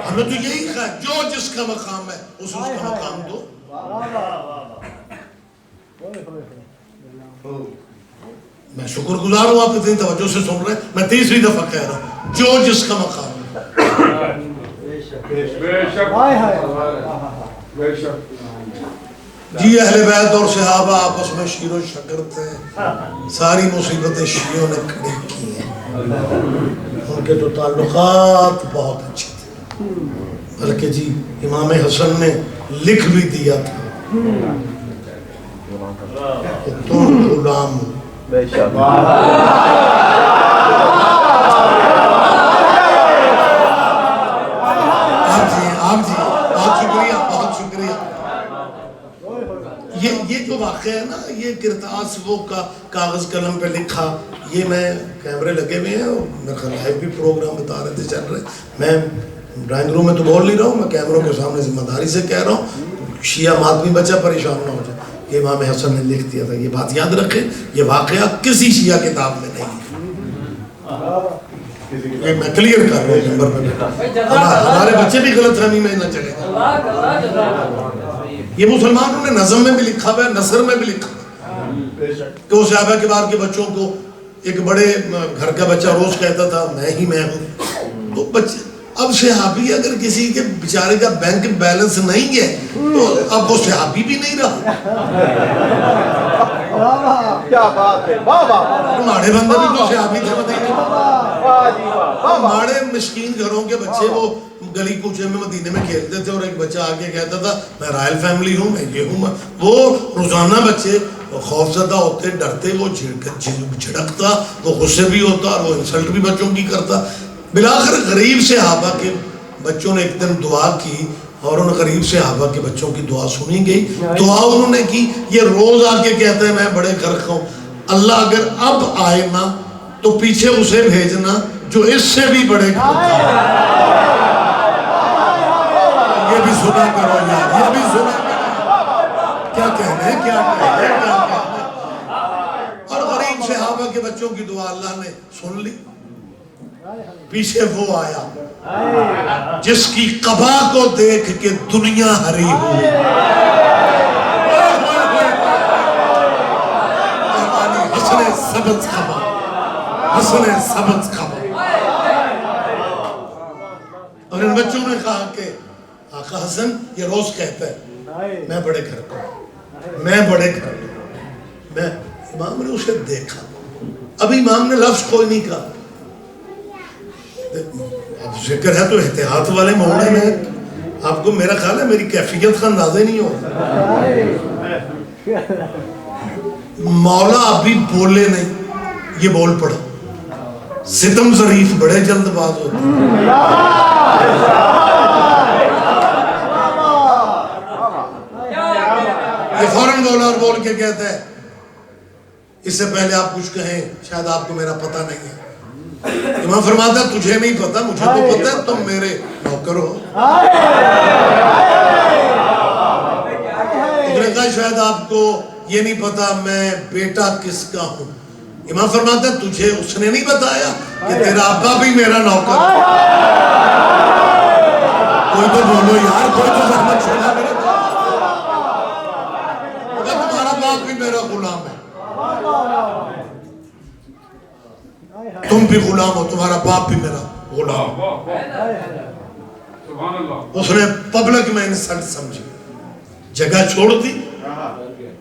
ہمیں تو یہی کہا جو جس کا مقام ہے اس کا مقام دو. میں شکر گزار ہوں آپ اتنی توجہ سے سن رہے ہیں. میں تیسری دفعہ کہہ رہا ہوں جو جس کا مقام ہے. جی اہل بیت اور صحابہ آپس میں شیر و شکر تھے, ساری مصیبتیں شیعوں نے کھڑی کی ہیں. ان کے تو تعلقات بہت اچھے تھے, بلکہ جی امام حسن نے لکھ بھی دیا تھا کہ تم غلام ہو. آپ جی بہت شکریہ, بہت شکریہ. یہ جو واقعہ ہے نا, یہ کرتاس وہ کاغذ قلم پہ لکھا, یہ میں کیمرے لگے ہوئے ہیں اور میرے خیال لائیو بھی پروگرام بتا رہے تھے چل رہے. میں ڈرائنگ روم میں تو بول نہیں رہا ہوں, میں کیمروں کے سامنے ذمہ داری سے کہہ رہا ہوں. شیعہ ماتمی بچہ پریشان نہ ہو جائے. یہ امام حسن نے لکھ دیا تھا, یہ بات یاد رکھیں. یہ واقعہ کسی شیعہ کتاب میں نہیں ہے. یہ میں کلیئر کر رہا ہوں نمبر پہ ہمارے بچے بھی غلط فہمی میں نہ چلے یہ مسلمانوں نے نظم میں بھی لکھا ہوا ہے نثر میں بھی لکھا ہے کہ وہ صحابہ کبار کے بچوں کو ایک بڑے گھر کا بچہ روز کہتا تھا میں ہوں تو بچے اب صحابی اگر کسی کے بیچارے کا بینک بیلنس نہیں ہے تو اب وہ صحابی بھی نہیں رہا کیا بات ہے ماڑے بندہ بھی تو صحابی تھے مدینے میں ماڑے مسکین گھروں کے بچے وہ گلی کوچے میں مدینے میں کھیلتے تھے اور ایک بچہ آگے کہتا تھا میں رائل فیملی ہوں میں یہ ہوں وہ روزانہ بچے خوف زدہ ہوتے ڈرتے وہ جھڑکتا وہ غصے بھی ہوتا اور وہ انسلٹ بھی بچوں کی کرتا بلاخر غریب صحابہ کے بچوں نے ایک دن دعا کی اور ان غریب صحابہ کے بچوں کی دعا سنی گئی دعا انہوں نے کی یہ روز آ کے کہتا ہے میں بڑے غرق ہوں اللہ اگر اب آئے نا تو پیچھے اسے بھیجنا جو اس سے بھی بڑے غرق ہیں یہ بھی سنا کرو یار یہ بھی سنا کرو کیا کہنے کیا کہنے اور غریب صحابہ کے بچوں کی دعا اللہ نے سن لی پیچھے وہ آیا جس کی قبا کو دیکھ کے دنیا ہری ہوئی حسن سبز قبا حسن سبز قبا اور ان بچوں نے کہا کہ آقا حسن یہ روز کہتا ہے میں بڑے گھر کا میں بڑے گھر کا میں امام نے اسے دیکھا اب امام نے لفظ کوئی نہیں کہا اب ذکر ہے تو احتیاط والے معاملے میں آپ کو میرا خیال ہے میری کیفیت کا اندازہ نہیں ہو مولا ابھی بولے نہیں یہ بول پڑا ستم ظریف بڑے جلد باز ہوتے یہ فوراً بولا اور بول کے کہتا ہے اس سے پہلے آپ کچھ کہیں شاید آپ کو میرا پتہ نہیں ہے امام فرماتا ہے تجھے نہیں پتا مجھے تو پتا ہے تم میرے نوکر ہو اس نے کہا شاید آپ کو یہ نہیں پتا میں بیٹا کس کا ہوں امام فرماتا ہے تجھے اس نے نہیں بتایا کہ تیرا ابا بھی میرا نوکر کوئی تو بولو یار کوئی تو زحمت چھوڑا میرے تمہارا باپ بھی میرا غلام ہے تم بھی غلام ہو تمہارا باپ بھی میرا غلام اس نے پبلک میں انسلٹ سمجھی جگہ چھوڑ دی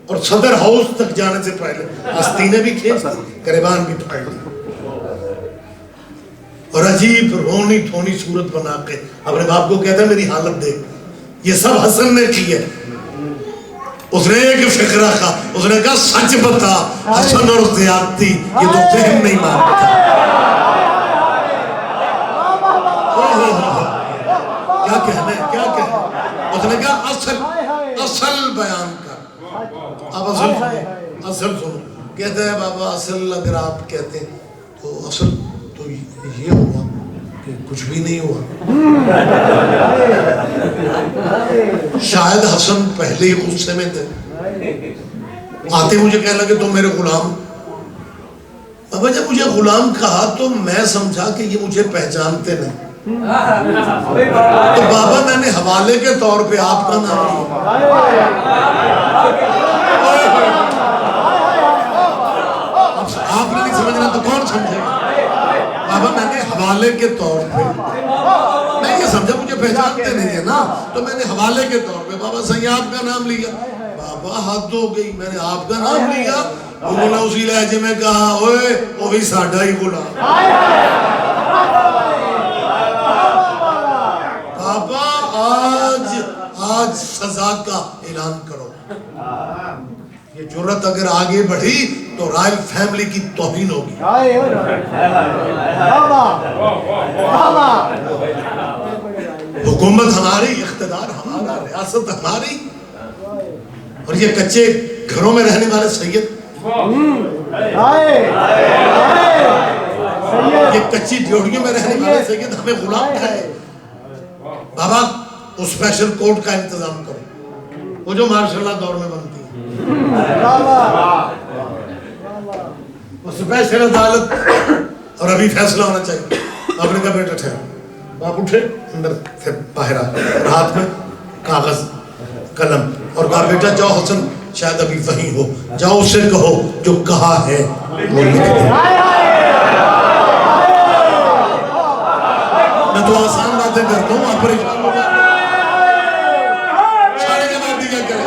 اور صدر ہاؤس تک جانے سے پہلے آستینیں بھی کھینچ دی گریبان بھی پھاڑ دی اور عجیب رونی دھونی صورت بنا کے اپنے باپ کو کہتا ہے میری حالت دیکھ یہ سب حسن نے کی ہے اس نے ایک فقرہ کہا اس نے کہا سچ بتا حسن اور زیادتی یہ تو ذہن نہیں مانتا کیا کہنا ہے کیا کہنا ہے اس نے کہا اصل بیان کر اب اصل سنو کہتا ہے بابا اصل اگر آپ کہتے ہیں تو اصل تو یہ ہوا کہ کچھ بھی نہیں ہوا شاید حسن پہلے ہی غصے میں تھے آتے مجھے کہنے لگے تم میرے غلام بابا جب مجھے غلام کہا تو میں سمجھا کہ یہ مجھے پہچانتے نہیں تو بابا میں نے حوالے کے طور پہ آپ کا نام لیا آپ نے نہیں سمجھنا تو کون سمجھے بابا میں نے حوالے کے طور پہ میں یہ سمجھا مجھے پہچانتے نہیں ہے نا تو میں نے حوالے کے طور پہ بابا صحیح آپ کا نام لیا بابا حد ہو گئی میں نے آپ کا نام لیا انہوں نے اسی لہجے میں کہا اوے وہ بھی ساڈا ہی غلام بابا آج سزا کا اعلان کرو یہ جرت اگر آگے بڑھی تو رائل فیملی کی توہین ہوگی حکومت ہماری اقتدار ہمارا ریاست ہماری اور یہ کچے گھروں میں رہنے والے سید یہ کچی ڈیوڑیوں میں رہنے والے سید ہمیں غلام کھائے بابا اس اسپیشل کورٹ کا انتظام کرو وہ جو مارشاء اللہ دور میں بنتی ہے وہ اسپیشل عدالت اور ابھی فیصلہ ہونا چاہیے باپ نے کہا بیٹا ٹھہر. باپ اٹھے, اندر سے باہر آئے اور ہاتھ میں کاغذ قلم, اور کہا بیٹا جاؤ حسن شاید ابھی وہیں ہو, جاؤ اس سے کہو جو کہا ہے وہ لکھ دے. میں تو آسان باتیں کرتا ہوں, آپ پریشان ہو جاتے سارے جواب دیا کریں.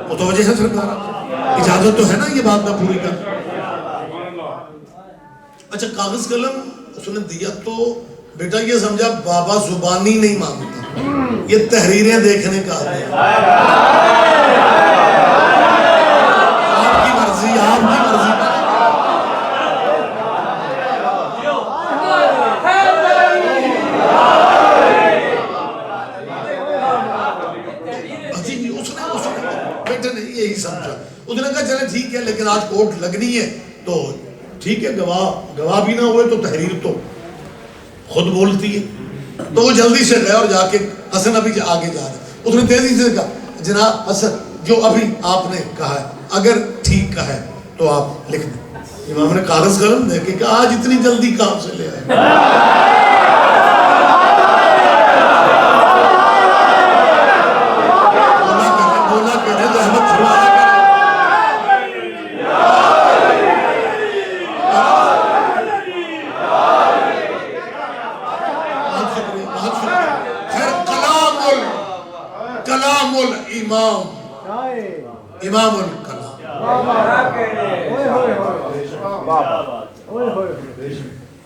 متوجہ ہے سرکار, اجازت تو ہے نا یہ بات میں پوری کر. اچھا کاغذ قلم اس نے دیا تو بیٹا یہ سمجھا بابا زبانی نہیں مانگتا, یہ تحریریں دیکھنے کا آدمی ہے. آپ کی مرضی, آپ کی مرضی. بیٹے نے یہی سمجھا, اس نے کہا چلے ٹھیک ہے لیکن آج کوٹ لگنی ہے تو ٹھیک ہے, گواہ بھی نہ ہوئے تو تحریر تو خود بولتی ہے. تو وہ جلدی سے گیا اور جا کے حسن ابھی آگے جا رہا, اس نے تیزی سے کہا جناب حسن جو ابھی آپ نے کہا ہے اگر ٹھیک کہا ہے تو آپ لکھ دیں. امام نے کاغذ قلم دے کے کہا آج اتنی جلدی کام سے لے آئے. بولا کرے زحمت فرمایا کرے. کلام الامام, امام الکلام.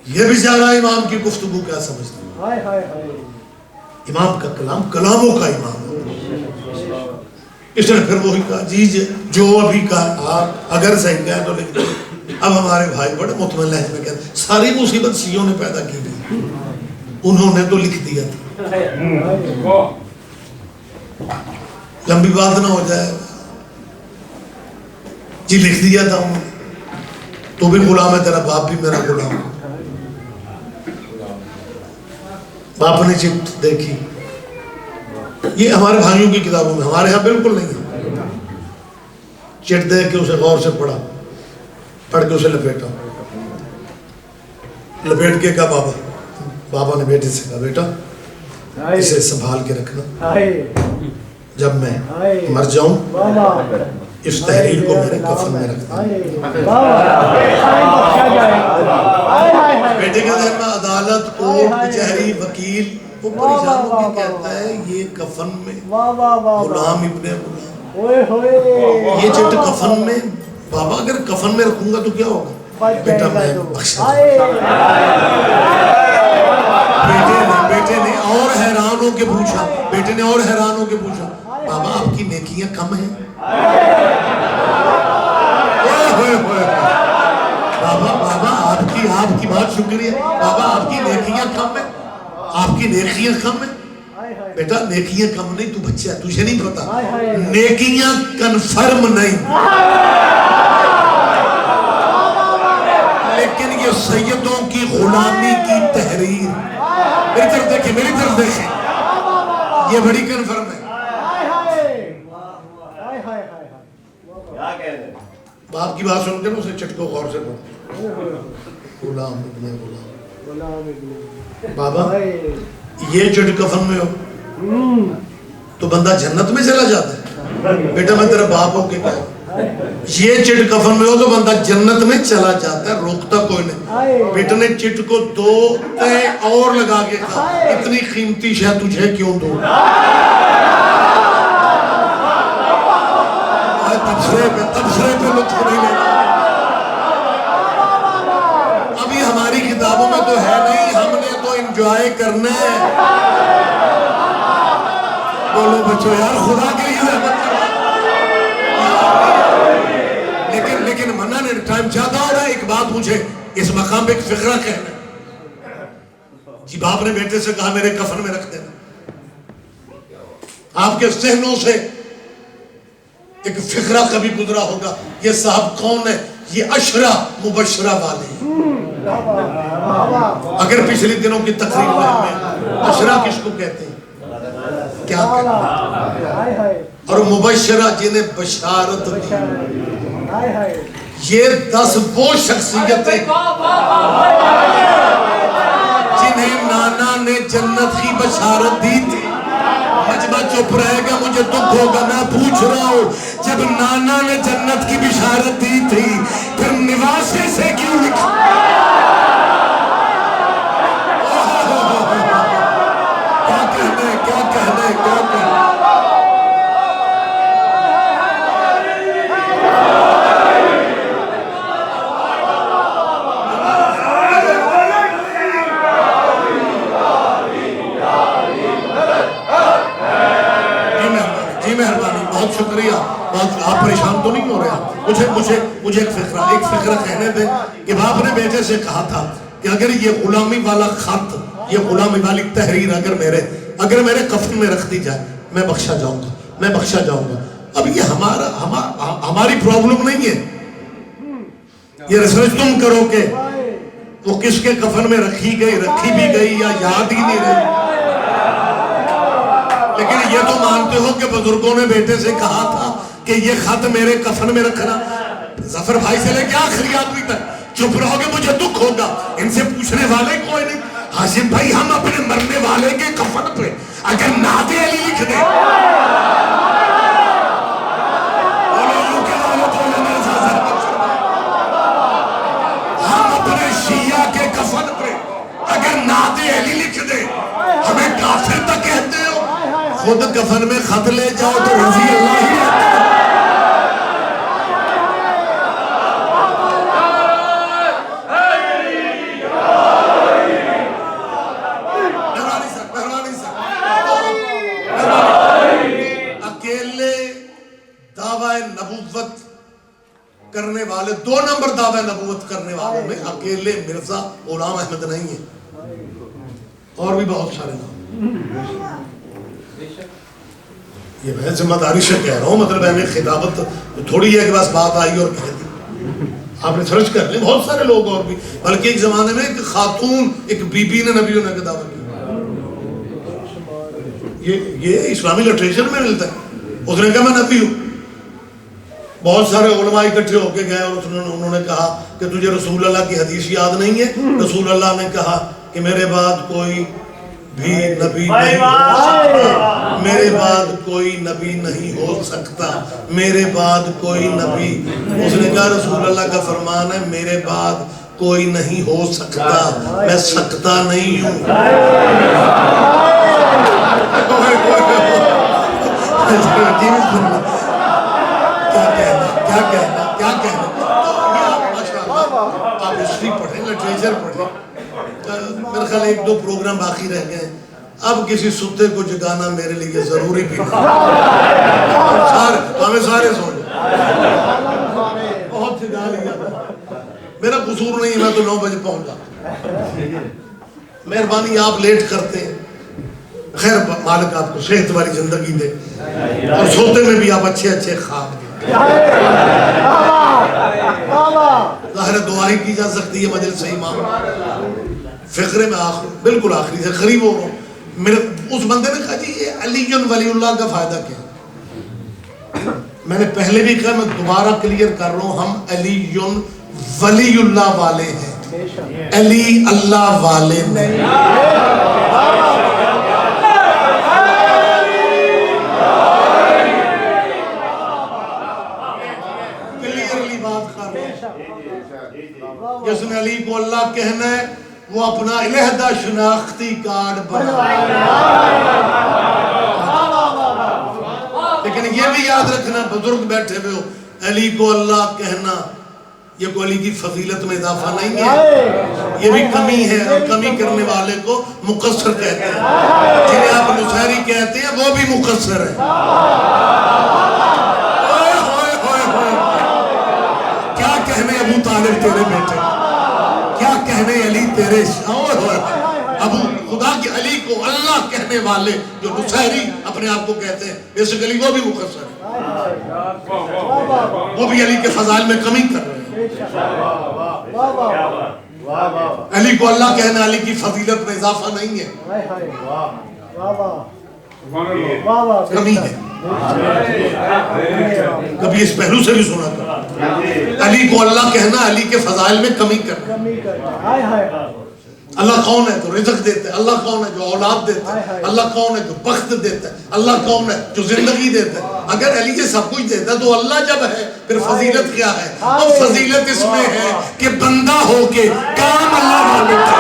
یہ بیچارہ امام کی گفتگو کیا سمجھتا ہے, امام کا کلام کلاموں کا امام. اس نے پھر وہی کہا جی جو ابھی کہا اگر صحیح کہا تو لکھ دو. اب ہمارے بھائی بڑے مطمئن لہجے میں کہتے ہیں ساری مصیبت شیعوں نے پیدا کی تھی, انہوں نے تو لکھ دیا تھا. لمبی بات نہ ہو جائے جی, لکھ دیا تھا انہوں نے, تو بھی غلام ہے, تیرا باپ بھی میرا غلام ہے. باپ نے چٹ دیکھی, یہ ہمارے بھائیوں کی کتابوں میں, ہمارے ہاں بالکل نہیں ہے. چٹ دیکھ کے اسے غور سے پڑھا, پڑھ کے اسے لپیٹا, لپیٹ کے کہا بابا نے بیٹے سے کہا بیٹا اسے سنبھال کے رکھنا, جب میں مر جاؤں اس تحریر کو میرے کفن میں رکھنا. بیٹے کے ذہن میں عدالت, کوٹ کچہری, وکیل, وہ پریشان ہو کے کہتا ہے یہ کفن میں غلام ابن غلام, یہ چٹ کفن میں. بابا اگر کفن میں رکھوں گا تو کیا ہوگا؟ بیٹا میں بخشا. بیٹے نے اور حیران ہو کے پوچھا, بیٹے نے اور حیران ہو کے پوچھا بابا آپ کی نیکیاں کم ہیں؟ بابا آپ کی بات شکریہ, بابا آپ کی نیکیاں کم ہیں, آپ کی نیکیاں کم ہیں. بیٹا نیکیاں کم نہیں, تو بچہ ہے, تجھے نہیں پتا, نیکیاں کنفرم نہیں, لیکن یہ سیدوں کی غلامی کی تحریر. میری طرف دیکھیں, میری طرف دیکھیں, یہ بڑی کنفرم ہے. باپ کی بات سن کے نا اسے چٹکو غور سے پڑھو, غلام ابن غلام. بابا یہ چٹ کفن میں ہو تو بندہ جنت میں چلا جاتا ہے. بیٹا میں تیرا باپ ہو کے کہا یہ چٹ کفن میں ہو تو بندہ جنت میں چلا جاتا ہے, روکتا کوئی نہیں. بیٹا نے چٹ کو 2 تہ اور لگا کے کہا اتنی قیمتی شے تجھے کیوں دوں. تبصرے پہ لطف نہیں لینا. ابھی ہماری کتابوں میں تو ہے نہیں, ہم نے تو انجوائے کرنا ہے. بولو بچوں یار خدا کے لیے زحمت کرو. لیکن منع نے ٹائم زیادہ ہو رہا ہے. ایک بات مجھے اس مقام پہ ایک فقرہ کہنا ہے. جی باپ نے بیٹے سے کہا میرے کفن میں رکھ دینا. آپ کے ذہنوں سے ایک فقرہ کبھی گزرا ہوگا, یہ صاحب کون ہے؟ یہ عشرہ مبشرہ والے. اگر پچھلی دنوں کی تقریب میں عشرہ کس کو کہتے ہیں؟ کیا کہنا. اور مبشرہ جنہیں بشارت دی. یہ 10 وہ شخصیتیں جنہیں نانا نے جنت کی بشارت دی تھی. مجمع چپ رہے گا, مجھے دکھ ہوگا, میں پوچھ رہا ہوں جب نانا نے جنت کی بشارت دی تھی پھر نواسے سے کیوں لکھا؟ کیا کہنے, کیا کہنے, کیا کہنے. بہت شکریہ. آپ پریشان تو نہیں ہو رہے. مجھے ایک فقرہ کہنے دیں کہ باپ نے بیٹے سے کہا تھا کہ اگر یہ غلامی والا خط, یہ غلامی والی تحریر اگر میرے کفن میں رکھ دی جائے میں بخشا جاؤں گا. اب یہ ہماری پرابلم نہیں ہے. یہ ریسرچ تم کرو کہ وہ کس کے کفن میں رکھی بھی گئی یا یاد ہی نہیں رہی. لیکن یہ تو مانتے ہو کہ بزرگوں نے بیٹے سے کہا تھا کہ یہ خط میرے کفن میں رکھنا. ظفر بھائی سے لے کے آخری آدمی تک چپ رہو گے, مجھے دکھ ہوگا. ان سے پوچھنے والے کوئی نہیں. حاشم بھائی, ہم اپنے مرنے والے کے کفن پہ اگر نعت علی لکھ دیں, ہم اپنے شیعہ کے کفن پہ اگر نعت علی لکھ دیں, ہمیں کافر تک کہتے ہو. خود کفن میں خط لے جاؤ تو رضی اللہ ہی آتا ہے. اکیلے دعوی نبوت کرنے والے, 2 نمبر دعوی نبوت کرنے والوں میں اکیلے مرزا غلام احمد نہیں ہے, اور بھی بہت سارے نام. یہ میں ذمہ داری سے کہہ رہا ہوں, مطلب ہے خطابت تھوڑی ہے کہ بس بات آئی اور کہہ دی. آپ نے سرچ کر لیں, بہت سارے لوگ اور بھی. بلکہ ایک زمانے میں ایک خاتون, ایک بی بی نے نبیوں نے دعویٰ کی. یہ اسلامی لٹریچر میں ملتا ہے. اس نے کہا میں نبی ہوں. بہت سارے علماء اکٹھے ہو کے گئے اور انہوں نے کہا کہ تجھے رسول اللہ کی حدیث یاد نہیں ہے؟ رسول اللہ نے کہا کہ میرے بعد کوئی بھی نبی نہیں ہو سکتا, میرے بعد کوئی نبی نہیں ہو سکتا, میرے بعد کوئی نبی. اس نے کہا رسول اللہ کا فرمان ہے میرے بعد کوئی نہیں ہو سکتا, میں سکتا نہیں ہوں. کیا کہنا. آپ ہسٹری پڑھیں, لٹریچر پڑھیں. میرے خیال 1-2 پروگرام باقی رہ گئے. اب کسی ستے کو جگانا میرے لیے ضروری بھی نہیں. ہمیں سارے سو بہت جگا لیا. میرا قصور نہیں, میں تو 9 بجے پہنچ جاتا. مہربانی, آپ لیٹ کرتے ہیں. خیر مالک آپ کو صحت والی زندگی دے اور سوتے میں بھی آپ اچھے خواب دیں. ظاہر دعا ہی کی جا سکتی ہے مجلس امام. فقرے میں بالکل آخری سے قریب ہو رہا ہوں. اس بندے نے کہا جی یہ علی ولی اللہ کا فائدہ کیا؟ میں نے پہلے بھی کہا, میں دوبارہ کلیئر کر رہا ہوں, ہم علی ولی اللہ والے ہیں, علی اللہ والے نہیں. کلیئرلی بات کر رہا ہوں. جس نے علی کو اللہ کہنا ہے وہ اپنا علیحدہ شناختی کارڈ بنائے. لیکن یہ بھی یاد رکھنا, بزرگ بیٹھے ہوئے ہو, علی کو اللہ کہنا یہ کوئی علی کی فضیلت میں اضافہ نہیں ہے, یہ بھی کمی ہے. اور کمی کرنے والے کو مقصر کہتے ہیں. جنہیں آپ نصیری کہتے ہیں وہ بھی مقصر ہے. کیا کہنے ابو طالب تیرے بیٹے, کیا کہنے علی تیرے ابو خدا کے علی کو اللہ کہنے والے جو نصیری اپنے آپ کو کہتے ہیں, بیسیکلی وہ بھی مقصر ہے. وہ بھی علی کے فضائل میں کمی کر رہے ہیں. علی کو اللہ کہنا علی کی فضیلت میں اضافہ نہیں ہے. کمی ہے. کبھی اس پہلو سے بھی سنا تھا علی کو اللہ کہنا علی کے فضائل میں کمی کرنا. اللہ کون ہے جو رزق دیتا ہے؟ اللہ کون ہے جو اولاد دیتا ہے؟ اللہ کون ہے جو بخت دیتا ہے؟ اللہ کون ہے جو زندگی دیتا ہے؟ اگر علی یہ سب کچھ دیتا ہے تو اللہ جب ہے پھر فضیلت کیا ہے؟ اور فضیلت اس میں ہے کہ بندہ ہو کے کام اللہ والے کا.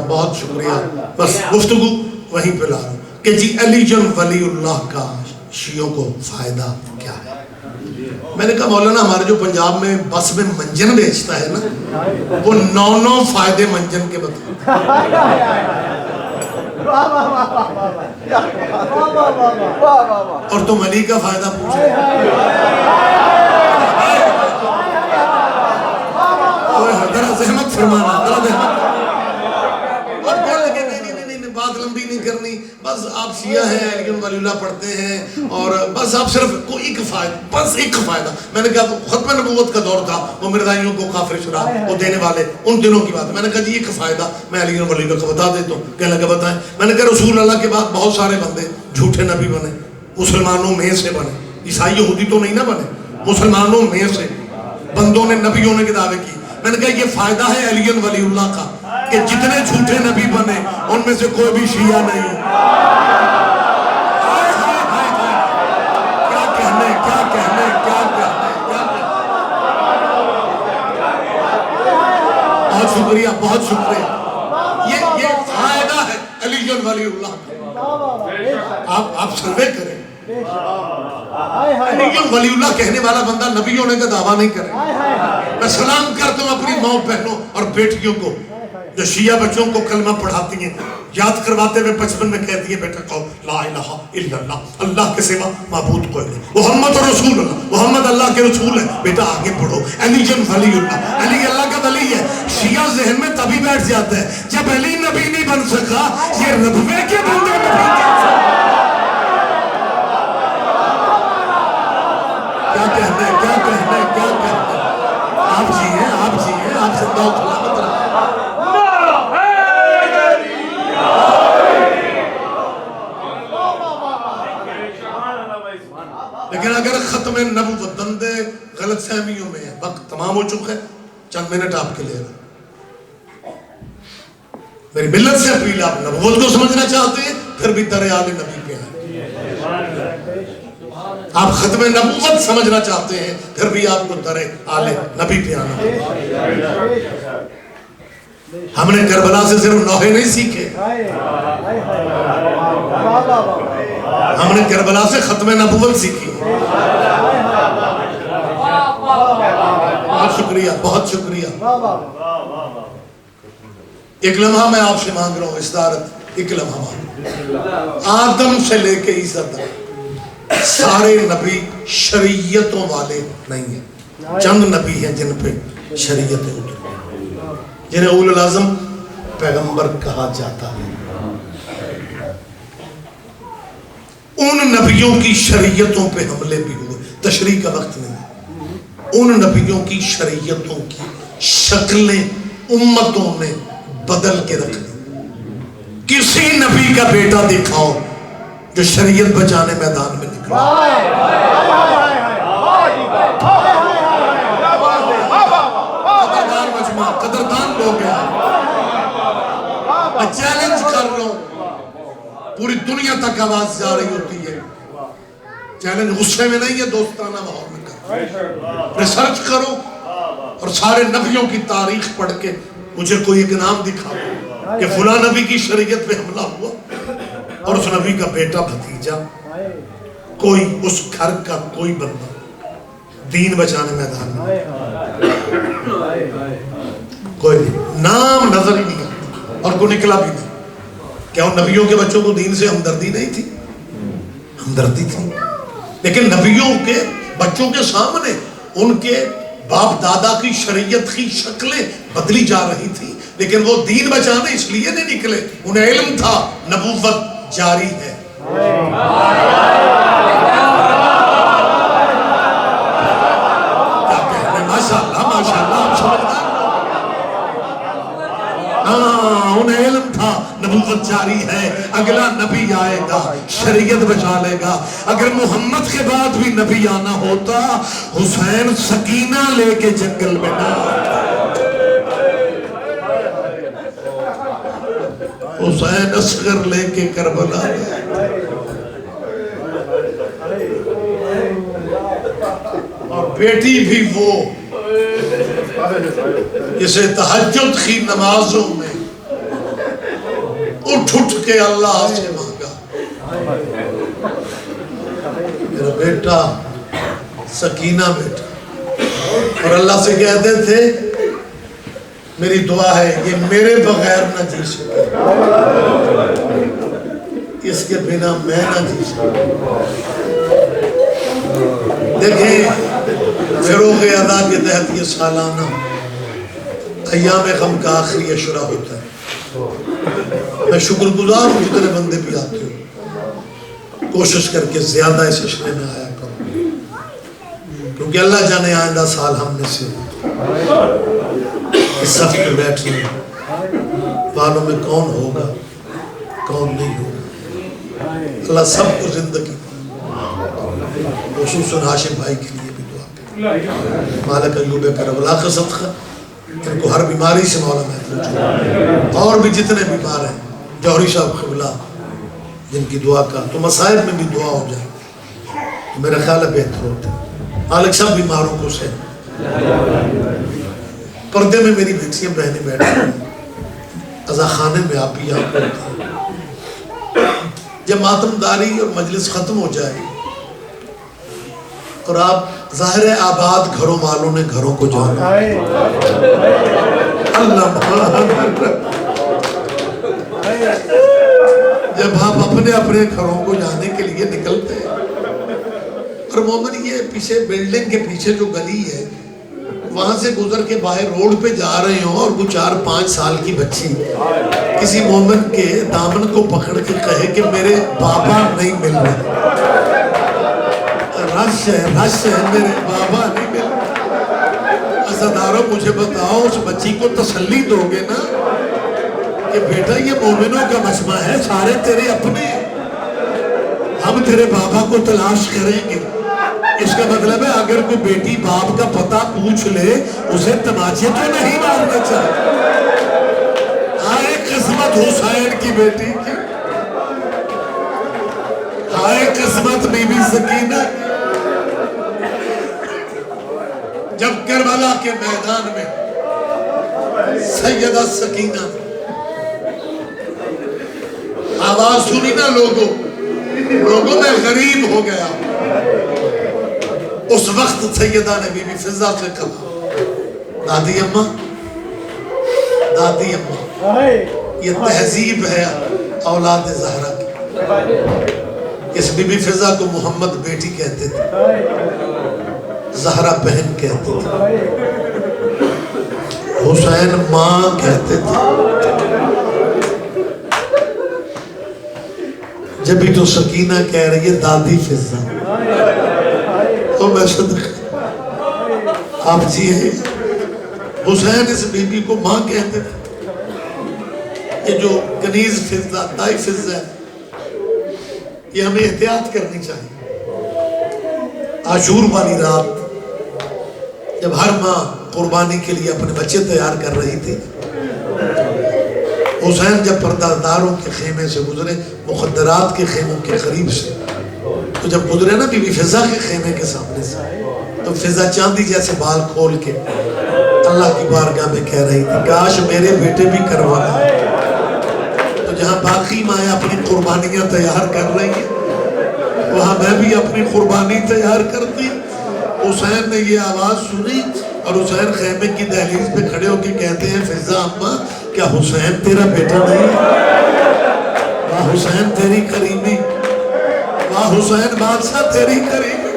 بہت شکریہ. بس گفتگو وہیں پہ لا رہا ہوں کہ جی علی جن ولی اللہ کا شیعوں کو فائدہ کیا ہے. میں نے کہا مولانا ہمارے جو پنجاب میں بس میں منجن بیچتا ہے نا وہ 9 فائدے منجن کے بتا. اور تم علی کا فائدہ پوچھو. ذرا زحمت فرمانا ذرا زحمت. بات لمبی نہیں کرنی. بس آپ شیعہ ہیں علی ولی اللہ پڑھتے ہیں اور بس آپ صرف کوئی ایک فائدہ بس ایک فائدہ. میں نے کہا ختم نبوت کا دور تھا وہ مرزائیوں کو کافر شراب وہ دینے والے ان دنوں کی بات. میں نے کہا جی ایک فائدہ میں علی ولی اللہ کو بتا دیتا ہوں. کہنے لگا بتائیں. میں نے کہا رسول اللہ کے بعد بہت سارے بندے جھوٹے نبی بنے مسلمانوں میں سے بنے. عیسائی یہودی تو نہیں نہ بنے مسلمانوں میں سے بندوں نے نبی ہونے کے دعوے کی. میں نے کہا یہ فائدہ ہے علی ولی اللہ کا کہ جتنے جھوٹے نبی بنے ان میں سے کوئی بھی شیعہ نہیں. کیا کہنے کیا کہنے کیا کہنے. بہت شکریہ بہت شکریہ. یہ فائدہ ہے علی ولی اللہ کا. آپ سروے کریں. علی ولی اللہ کہنے والا بندہ نبی ہونے کا دعویٰ نہیں کرے. میں سلام کرتا ہوں اپنی ماں بہنوں اور بیٹیوں کو جو شیعہ بچوں کو کلمہ پڑھاتی ہیں یاد کرواتے ہوئے بچپن میں کہتی ہیں بیٹا کہو لا الہ الا اللہ اللہ کے سوا معبود کوئی نہیں محمد رسول اللہ محمد اللہ کے رسول ہے. بیٹا آگے پڑھو علی جن ولی اللہ علی اللہ کا ولی ہے. شیعہ ذہن میں تبھی بیٹھ جاتا ہے جب علی نبی نہیں بن سکا یہ ربوے کے بندے نبی کیا کہتے ہیں کیا کہتے ہیں کیا کہتے ہیں. آپ جی ہیں آپ زندہ و سلامت رہے. لیکن اگر ختم نبوت بندے غلط فہمیوں میں ہیں وقت تمام ہو چکا ہے. چند منٹ آپ کے لے رہا میری ملت سے اپیل. آپ نبوت کو سمجھنا چاہتے ہیں پھر بھی در آل نبی پہ ہیں. آپ ختم نبوت سمجھنا چاہتے ہیں پھر بھی آپ کو در آل نبی پہ آنا. ہم نے کربلا سے صرف نوحے نہیں سیکھے ہم نے کربلا سے ختم نبوت سیکھی. بہت شکریہ بہت شکریہ. ایک لمحہ میں آپ سے مانگ رہا ہوں استعارت. ایک لمحہ مانگ. آدم سے لے کے عیسیٰ تک سارے نبی شریعتوں والے نہیں ہیں. چند نبی ہیں جن پہ شریعتیں اتری جنہیں اول العظم پیغمبر کہا جاتا ہے. ان نبیوں کی شریعتوں پہ حملے بھی ہوئے. تشریح کا وقت نہیں. ان نبیوں کی شریعتوں کی شکلیں امتوں نے بدل کے رکھ دی. کسی نبی کا بیٹا دکھاؤ جو شریعت بچانے میدان میں نکلا. قدردان لوگ ہیں. میں چیلنج کر رہا ہوں پوری دنیا تک آواز جا رہی ہوتی ہے. چیلنج غصے میں نہیں ہے دوستانہ ماحول میں کرو. ریسرچ کرو اور سارے نبیوں کی تاریخ پڑھ کے مجھے کوئی ایک نام دکھاؤ کہ فلاں نبی کی شریعت پہ حملہ ہوا اور اس نبی کا بیٹا بھتیجا کوئی اس گھر کا کوئی بندہ دین بچانے میدان میں. کوئی نہیں، نام نظر ہی نہیں اور کوئی نکلا بھی نہیں۔ کیا ان نبیوں کے بچوں کو دین سے ہمدردی نہیں تھی؟ ہمدردی تھی، لیکن نبیوں کے بچوں کے سامنے ان کے باپ دادا کی شریعت کی شکلیں بدلی جا رہی تھی، لیکن وہ دین بچانے اس لیے نہیں نکلے، انہیں علم تھا نبوت جاری ہے۔ کیا کہنے، ماشاءاللہ ماشاءاللہ، آپ سمجھدار۔ ہاں، انہیں علم تھا نبوت جاری ہے، اگلا نبی آئے گا شریعت بچا لے گا۔ اگر محمد کے بعد بھی نبی آنا ہوتا، حسین سکینہ لے کے جنگل میں نہ آتا، حسین اصغر لے کے کربلا میں۔ اور بیٹی بھی وہ جسے تہجد کی نمازوں میں اٹھ کے اللہ سے مانگا، میرا بیٹا سکینہ بیٹا، اور اللہ سے کہتے تھے میری دعا ہے یہ میرے بغیر نہ جی سکے، اس کے بنا میں نہ جی سکے۔ دیکھیں فروغ ادا کے تحت یہ سالانہ ایام غم کا آخری عشرہ ہوتا ہے۔ میں شکر گزار ہوں جتنے بندے بھی آتے ہو، کوشش کر کے زیادہ اس عشرے میں آیا کرو، کیونکہ اللہ جانے آئندہ سال ہم نے سے اس صف پہ بیٹھنے والوں میں کون ہوگا کون نہیں ہوگا۔ اللہ سب کو زندگی، خصوصاً ہاشم بھائی کے لیے بھی دعا کریں، مالک ایوب کربلا کا صدقہ ان کو ہر بیماری سے مولا محفوظ ہو، اور بھی جتنے بیمار ہیں، جوہری صاحب قبلہ جن کی دعا کا تو مسائل میں بھی دعا ہو جائے تو میرا خیال ہے بہتر ہوتا ہے۔ مالک سب بیماروں کو سے پردے میں میری بیٹیاں بہنیں بیٹھ ہیں، عزا خانے میں آپ بھی یہاں پر تھے۔ جب ماتم داری اور مجلس ختم ہو جائے اور آپ ظاہر آباد گھروں والوں نے گھروں کو جانا، اللہ جب آپ اپنے اپنے گھروں کو جانے کے لیے نکلتے ہیں، اور مومن یہ پیچھے بلڈنگ کے پیچھے جو گلی ہے وہاں سے گزر کے باہر روڈ پہ جا رہے ہوں اور وہ 4-5 سال کی بچی کسی مومن کے دامن کو پکڑ کے کہے کہ میرے بابا نہیں مل رہے، رش ہے میرے بابا نہیں مل رہے، عزاداروں مجھے بتاؤ اس بچی کو تسلی دو گے نا کہ بیٹا یہ مومنوں کا مجمع ہے، سارے تیرے اپنے، ہم تیرے بابا کو تلاش کریں گے۔ اس کا مطلب ہے اگر کوئی بیٹی باپ کا پتہ پوچھ لے اسے تماچے تو نہیں مارنا چاہیے۔ ہائے قسمت حسین کی بیٹی کی، ہائے قسمت بی بی سکینہ کی، جب کربلا کے میدان میں سیدہ سکینہ آواز سنی نا لوگوں میں غریب ہو گیا، اس وقت سیدہ نے بی بی فضہ سے کہا دادی اماں یہ تہذیب ہے اولاد زہرا کی۔ اس بی بی فضہ کو محمد بیٹی کہتے تھے، زہرا بہن کہتے تھے، حسین ماں کہتے تھے۔ جب بھی تو سکینہ کہہ رہی ہے دادی فضہ تو میں صدق آپ جی ہیں۔ حسین اس بی بی کو ماں کہتے تھے۔ یہ جو کنیز فضہ دائی فضہ ہے یہ ہمیں احتیاط کرنی چاہیے۔ عاشور والی رات جب ہر ماں قربانی کے لیے اپنے بچے تیار کر رہی تھی، حسین جب پردہ داروں کے خیمے سے گزرے، مخدرات کے خیموں کے قریب سے، تو جب گزرے نا بی بی فضہ کے خیمے کے سامنے سے، تو فضہ چاندی جیسے بال کھول کے اللہ کی بارگاہ میں کہہ رہی تھی کاش میرے بیٹے بھی کروانا۔ تو جہاں باقی مائیں اپنی قربانیاں تیار کر رہی ہیں وہاں میں بھی اپنی قربانی تیار کرتی۔ حسین نے یہ آواز سنی اور حسین خیمے کی دہلیز پہ کھڑے ہو کے کہتے ہیں فضا اماں کیا حسین تیرا بیٹا نہیں ہے؟ واہ حسین تیری کریمی، واہ حسین بادشاہ تیری کریمی۔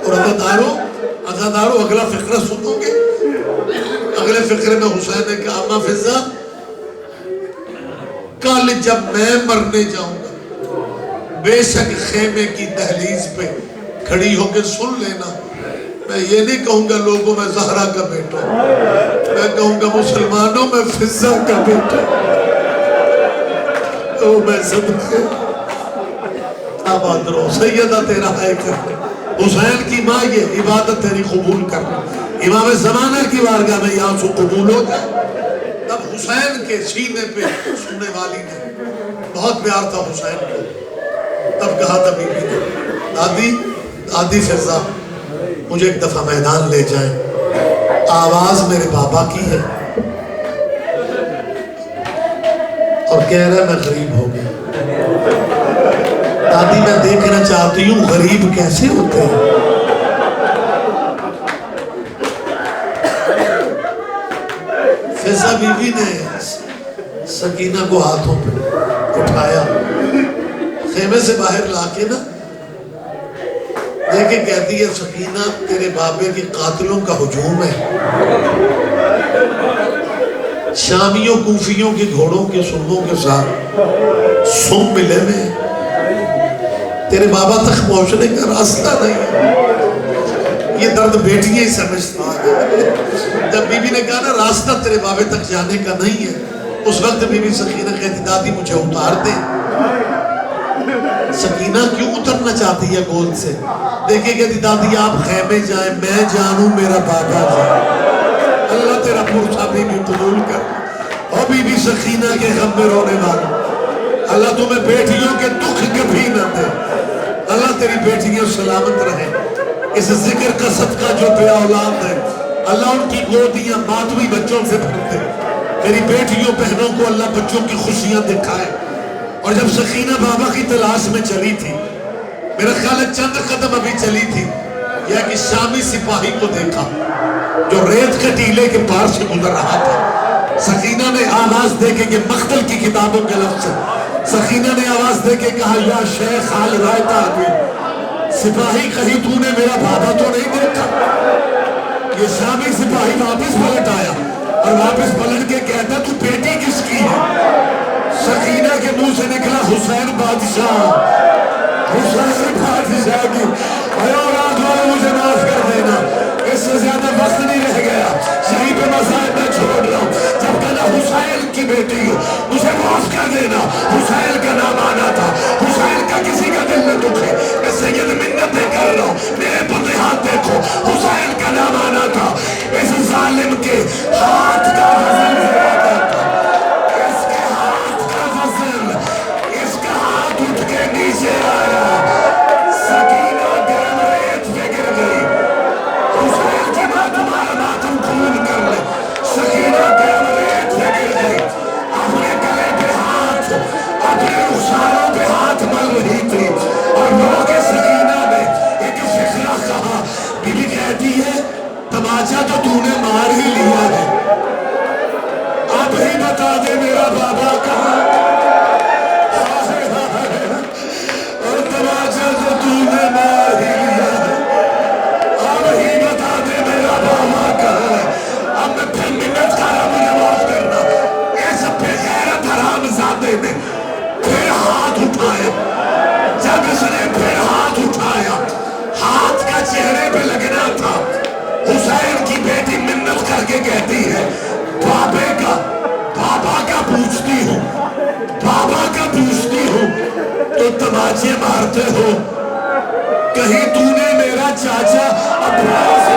اور عزادارو اگلا فقرہ سنو گے؟ اگلے فقرے میں حسین نے کہا اماں فضا کل جب میں مرنے جاؤں گا بے شک خیمے کی دہلیز پہ کھڑی ہو کے سن لینا، میں یہ نہیں کہوں گا لوگوں میں زہرا کا بیٹا، میں کہوں گا مسلمانوں میں فضا کا بیٹا۔ او میں صدقے آباد رہو سیدہ تیرا ہے کر حسین کی ماں یہ عبادت تیری قبول کر امام زمانہ کی بارگاہ میں یہاں سے قبول ہو جائے۔ تب حسین کے سینے پہ سننے والی نے بہت پیار تھا حسین کو، تب کہا تھا بی بی نے دادی فضا مجھے ایک دفعہ میدان لے جائیں، آواز میرے بابا کی ہے اور کہہ رہا ہے میں غریب ہو گیا، دادی میں دیکھنا چاہتی ہوں غریب کیسے ہوتے ہیں۔ فضا بی بی نے سکینہ کو ہاتھوں پہ اٹھایا، خیمے سے باہر لا کے نا دیکھیں کہتی ہے سکینہ تیرے بابے کے قاتلوں کا ہجوم ہے، شامیوں کوفیوں کے گھوڑوں کے سرموں کے ساتھ سم ملے میں تیرے بابا تک پہنچنے کا راستہ نہیں ہے۔ یہ درد بیٹیاں ہی سمجھتا ہے۔ جب بی بی نے کہا نا راستہ تیرے بابے تک جانے کا نہیں ہے، اس وقت بی بی سکینہ کہتی دادی مجھے اتار دے۔ سکینہ کیوں اترنا چاہتی ہے گود سے؟ دیکھیں کہتی دادی آپ خیمے جائیں میں جانوں میرا بابا جائے۔ اللہ تیرا پرسا بی بی قبول کر۔ اور بی بی سکینہ کے غم میں رونے والا اللہ تمہیں بیٹیوں کے دکھ کبھی نہ دے، اللہ تیری بیٹیاں سلامت رہیں۔ اس ذکر کا صدقہ جو بے اولاد ہے اللہ ان کی گودیاں ماتمی بچوں سے بھر دے، میری بیٹیوں بہنوں کو اللہ بچوں کی خوشیاں دکھائے۔ اور جب سکینہ بابا کی تلاش میں چلی تھی، میرا خیال ہے چند قدم ابھی چلی تھی، یا کہ شامی سپاہی کو دیکھا جو ریت کے ٹیلے کے پار سے گزر رہا تھا۔ سکینہ نے آواز دے کے کہ مقتل کی کتابوں کے لفظ ہے، سکینہ نے آواز دے کے کہا یا شیخ آل رائتا آدمی سپاہی کہیں تو نے میرا بابا تو نہیں دیکھا؟ یہ شامی سپاہی واپس پلٹ آیا اور واپس پلٹ کے کہتا تو بیٹی کس کی ہے؟ سکینہ کے منہ سے نکلا حسین بادشاہ، حسین بادشاہ کی۔ اور رات والے مجھے معاف کر دینا، اس سے زیادہ وقت نہیں رہ گیا، یہیں پہ مسائل میں چھوڑ رہا ہوں۔ جب کہنا حسین کی بیٹی ہو مجھے معاف کر دینا، حسین کا نام آنا تھا، حسین کا کسی کا دل نہ دکھے، میں سید منتیں کر رہا ہوں، میرے پتے ہاتھ دیکھو، حسین کا نام آنا تھا۔ اس ظالم کے ہاتھ کا وزن زیادہ تھا، اس کے ہاتھ کا وزن، اس کا ہاتھ اٹھ کے نیچے آیا، سکینہ گرم ریت پہ گر گئی۔ حسین کی ماں تمہارا ماتم خون کر لے، سکینہ گرم ریت پہ گر گئی، اپنے گلے پہ ہاتھ، اپنے رخساروں پہ ہاتھ مل رہی تھی، اور لوگ سکینہ نے ایک فکرہ کہا، بی بی کہتی ہے تماچا تو تو نے مار ہی لیا ہے، اب ہی بتا دے میرا بابا کہاں؟ اور تماچا تو تو نے مار ہی لیا ہے، اب ہی بتا دے میرا بابا کہاں؟ اب میں پھر منت کر رہا مجھے معاف کرنا، ایسا بے غیرت حرام زادے نے پھر ہاتھ اٹھایا۔ جب اس نے پھر ہاتھ اٹھایا، ہاتھ کا چہرے پہ لگنا تھا، حسین کی بیٹی منت کر کے کہتی ہے بابا کا پوچھتی ہوں، بابا کا پوچھتی ہوں تو تماچے مارتے ہو، کہیں تو نے میرا چاچا عباس